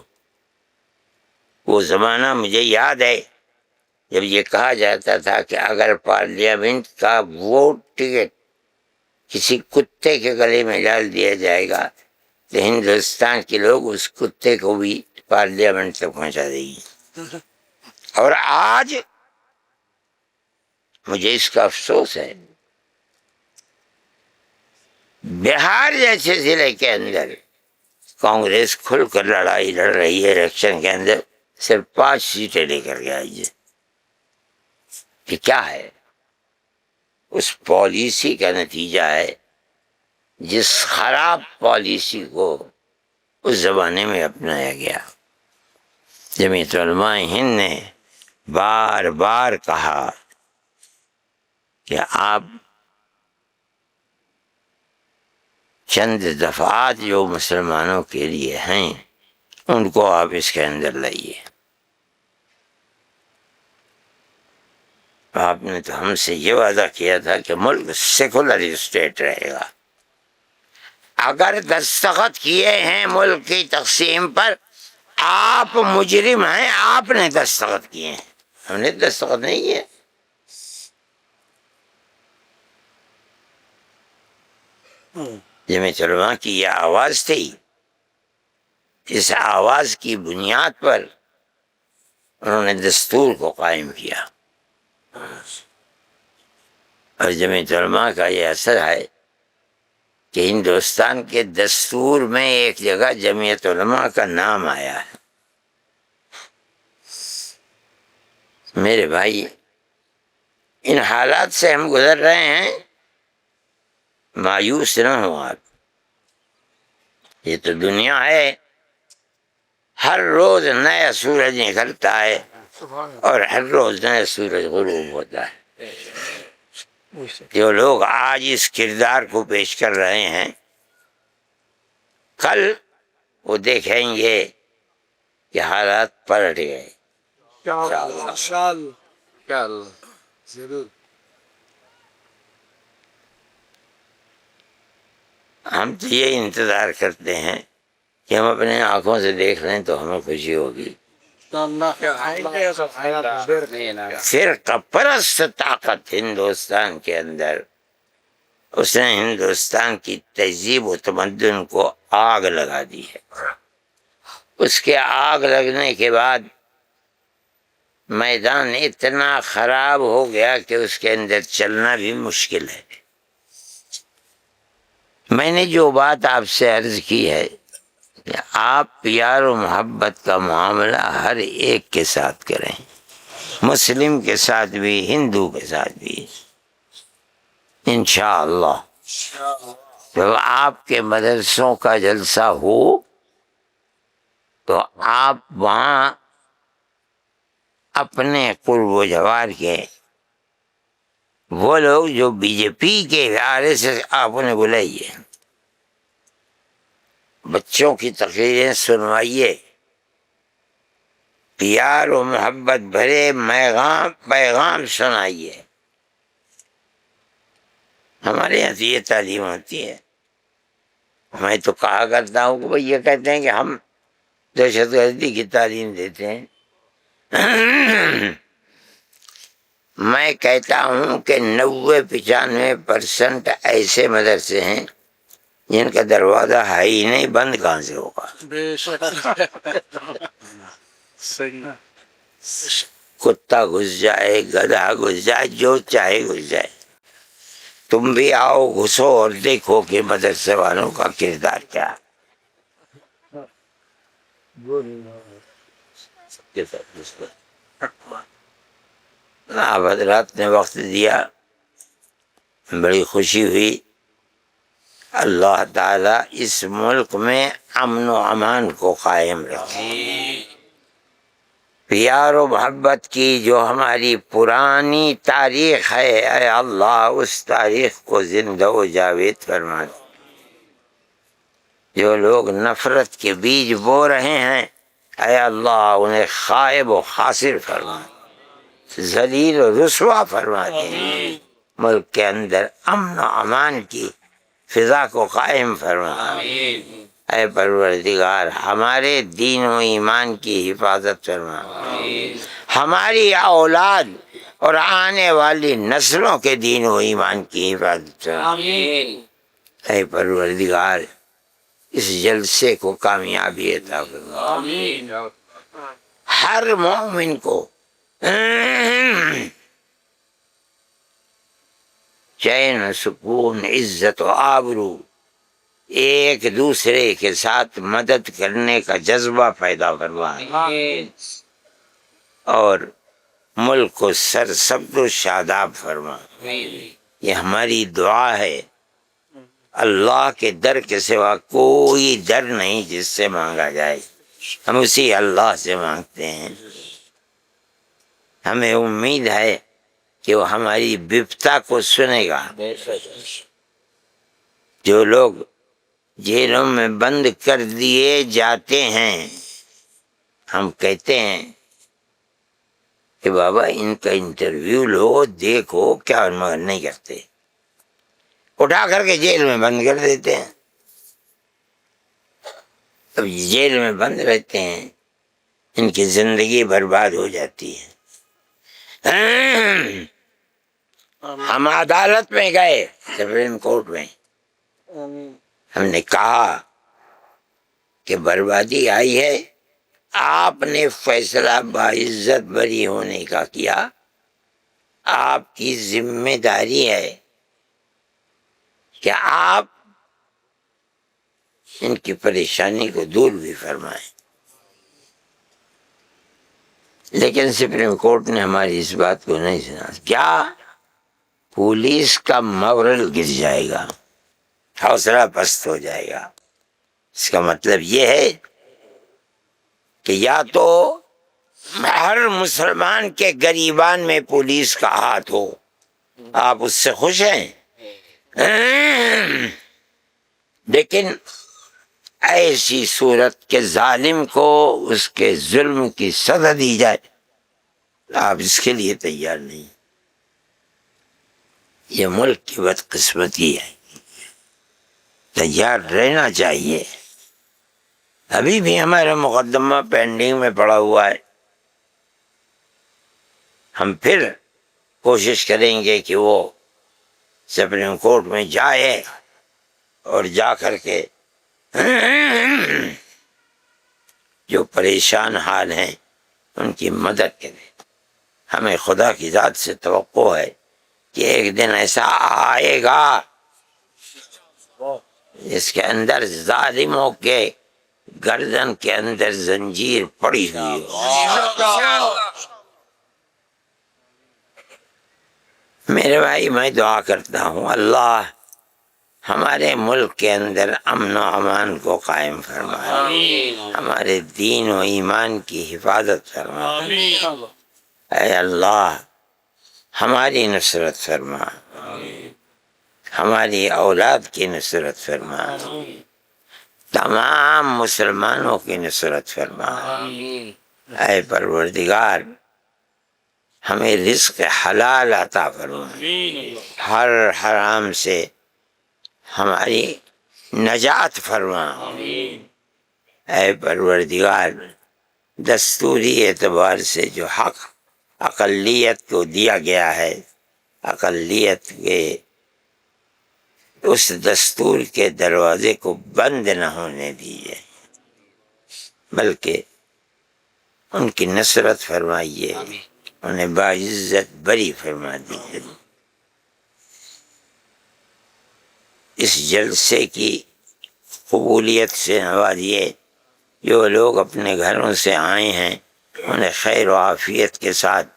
وہ زمانہ مجھے یاد ہے جب یہ کہا جاتا تھا کہ اگر پارلیمنٹ کا ووٹ ٹکٹ کسی کتے کے گلے میں ڈال دیا جائے گا تو ہندوستان کے لوگ اس کتے کو بھی پارلیمنٹ تک پہنچا دیں گے۔ اور آج مجھے اس کا افسوس ہے، بہار جیسے ضلع کے اندر کانگریس کھل کر لڑائی لڑ رہی ہے، الیکشن کے اندر صرف 5 سیٹیں لے کر کے آئی ہے۔ کہ کیا ہے؟ اس پالیسی کا نتیجہ ہے جس خراب پالیسی کو اس زمانے میں اپنایا گیا۔ جمعیت علماء ہند نے بار بار کہا کہ آپ چند دفعات جو مسلمانوں کے لیے ہیں ان کو آپ اس کے اندر لائیے۔ آپ نے تو ہم سے یہ وعدہ کیا تھا کہ ملک سیکولر اسٹیٹ رہے گا۔ اگر دستخط کیے ہیں ملک کی تقسیم پر، آپ مجرم ہیں، آپ نے دستخط کیے ہیں، ہم نے دستخط نہیں کیے۔ جمعیت علماء کی یہ آواز تھی، اس آواز کی بنیاد پر انہوں نے دستور کو قائم کیا، اور جمعیت علماء کا یہ اثر ہے کہ ہندوستان کے دستور میں ایک جگہ جمعیت علماء کا نام آیا ہے۔ میرے بھائی، ان حالات سے ہم گزر رہے ہیں، مایوس نہ ہو آپ۔ یہ تو دنیا ہے، ہر روز نیا سورج نکلتا ہے اور ہر روز نیا سورج غروب ہوتا ہے۔ جو لوگ آج اس کردار کو پیش کر رہے ہیں، کل وہ دیکھیں گے کہ حالات پلٹ گئے۔ ہم تو یہ انتظار کرتے ہیں کہ ہم اپنے آنکھوں سے دیکھ لیں تو ہمیں خوشی ہوگی۔ فرقہ پرست طاقت ہندوستان کے اندر، اس نے ہندوستان کی تہذیب و تمدن کو آگ لگا دی ہے۔ اس کے آگ لگنے کے بعد میدان اتنا خراب ہو گیا کہ اس کے اندر چلنا بھی مشکل ہے۔ میں نے جو بات آپ سے عرض کی ہے کہ آپ پیار و محبت کا معاملہ ہر ایک کے ساتھ کریں، مسلم کے ساتھ بھی، ہندو کے ساتھ بھی، انشاءاللہ۔ جب آپ کے مدرسوں کا جلسہ ہو تو آپ وہاں اپنے قرب و جوار کے وہ لوگ جو بی جے پی کے ادارے سے آپ انہیں بلائیے، بچوں کی تقریریں سنوائیے، پیار و محبت بھرے پیغام سنائیے۔ ہمارے یہاں تو یہ تعلیم ہوتی ہے۔ میں تو کہا کرتا ہوں کہ بھئی یہ کہتے ہیں کہ ہم دہشت گردی کی تعلیم دیتے ہیں۔ میں کہتا ہوں کہ 90-95% ایسے مدرسے ہیں جن کا دروازہ ہے ہی نہیں، بند کہاں سے ہوگا؟ کتا گھس جائے، گدھا گھس جائے، جو چاہے گھس جائے، تم بھی آؤ، گھسو اور دیکھو کہ مدرسے والوں کا کردار کیا ہے۔ آپ حضرات نے وقت دیا، بڑی خوشی ہوئی۔ اللہ تعالیٰ اس ملک میں امن و امان کو قائم رکھے۔ پیار و محبت کی جو ہماری پرانی تاریخ ہے، اے اللہ اس تاریخ کو زندہ و جاوید فرما دے۔ جو لوگ نفرت کے بیج بو رہے ہیں، اے اللہ انہیں خائب و خاسر فرما دے، ذلیل و رسوا فرما دے۔ ملک کے اندر امن و امان کی فضا کو قائم فرما۔ اے پروردگار ہمارے دین و ایمان کی حفاظت فرما، ہماری اولاد اور آنے والی نسلوں کے دین و ایمان کی حفاظت فرما۔ اے پروردگار اس جلسے کو کامیابی عطا فرما، ہر مومن کو چین، سکون، عزت و آبرو، ایک دوسرے کے ساتھ مدد کرنے کا جذبہ پیدا فرما، اور ملک کو سرسبز و شاداب فرما۔ یہ ہماری دعا ہے۔ اللہ کے در کے سوا کوئی در نہیں جس سے مانگا جائے، ہم اسی اللہ سے مانگتے ہیں۔ ہمیں امید ہے کہ وہ ہماری بپتا کو سنے گا۔ جو لوگ جیلوں میں بند کر دیے جاتے ہیں ہم کہتے ہیں کہ بابا ان کا انٹرویو لو، دیکھو کیا، مگر نہیں کرتے، اٹھا کر کے جیل میں بند کر دیتے ہیں. اب جیل میں بند رہتے ہیں، ان کی زندگی برباد ہو جاتی ہے. ہم عدالت میں گئے، سپریم کورٹ میں، ہم نے کہا کہ بربادی آئی ہے، آپ نے فیصلہ باعزت بری ہونے کا کیا، آپ کی ذمہ داری ہے کہ آپ ان کی پریشانی کو دور بھی فرمائیں. لیکن سپریم کورٹ نے ہماری اس بات کو نہیں سنا. کیا پولیس کا مورل گر جائے گا، حوصلہ پست ہو جائے گا. اس کا مطلب یہ ہے کہ یا تو ہر مسلمان کے گریبان میں پولیس کا ہاتھ ہو، آپ اس سے خوش ہیں، لیکن ایسی صورت کے ظالم کو اس کے ظلم کی سزا دی جائے، آپ اس کے لیے تیار نہیں. یہ ملک کی بدقسمتی ہے، تیار رہنا چاہیے. ابھی بھی ہمارا مقدمہ پینڈنگ میں پڑا ہوا ہے. ہم پھر کوشش کریں گے کہ وہ سپریم کورٹ میں جائے اور جا کر کے جو پریشان حال ہیں ان کی مدد کریں. ہمیں خدا کی ذات سے توقع ہے کہ ایک دن ایسا آئے گا جس کے اندر ظالموں کے گردن کے اندر زنجیر پڑی ہوئی ہو. میرے بھائی، میں دعا کرتا ہوں اللہ ہمارے ملک کے اندر امن و امان کو قائم فرمائے، ہمارے دین و ایمان کی حفاظت فرمائے. اے اللہ ہماری نصرت فرما، ہماری اولاد کی نصرت فرما، تمام مسلمانوں کی نصرت فرما. اے پروردگار ہمیں رزق حلال عطا فرما، ہر حرام سے ہماری نجات فرما. اے پروردگار دستوری اعتبار سے جو حق اقلیت کو دیا گیا ہے، اقلیت کے اس دستور کے دروازے کو بند نہ ہونے دیجیے، بلکہ ان کی نصرت فرمائیے، انہیں باعزت بری فرما دیجیے. اس جلسے کی قبولیت سے نوازیے. جو لوگ اپنے گھروں سے آئے ہیں انہیں خیر و عافیت کے ساتھ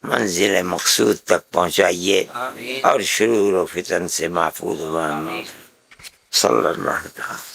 منزل مقصود تک پہنچائیے اور شرور و فتن سے محفوظ. صلی اللہ علیہ وسلم.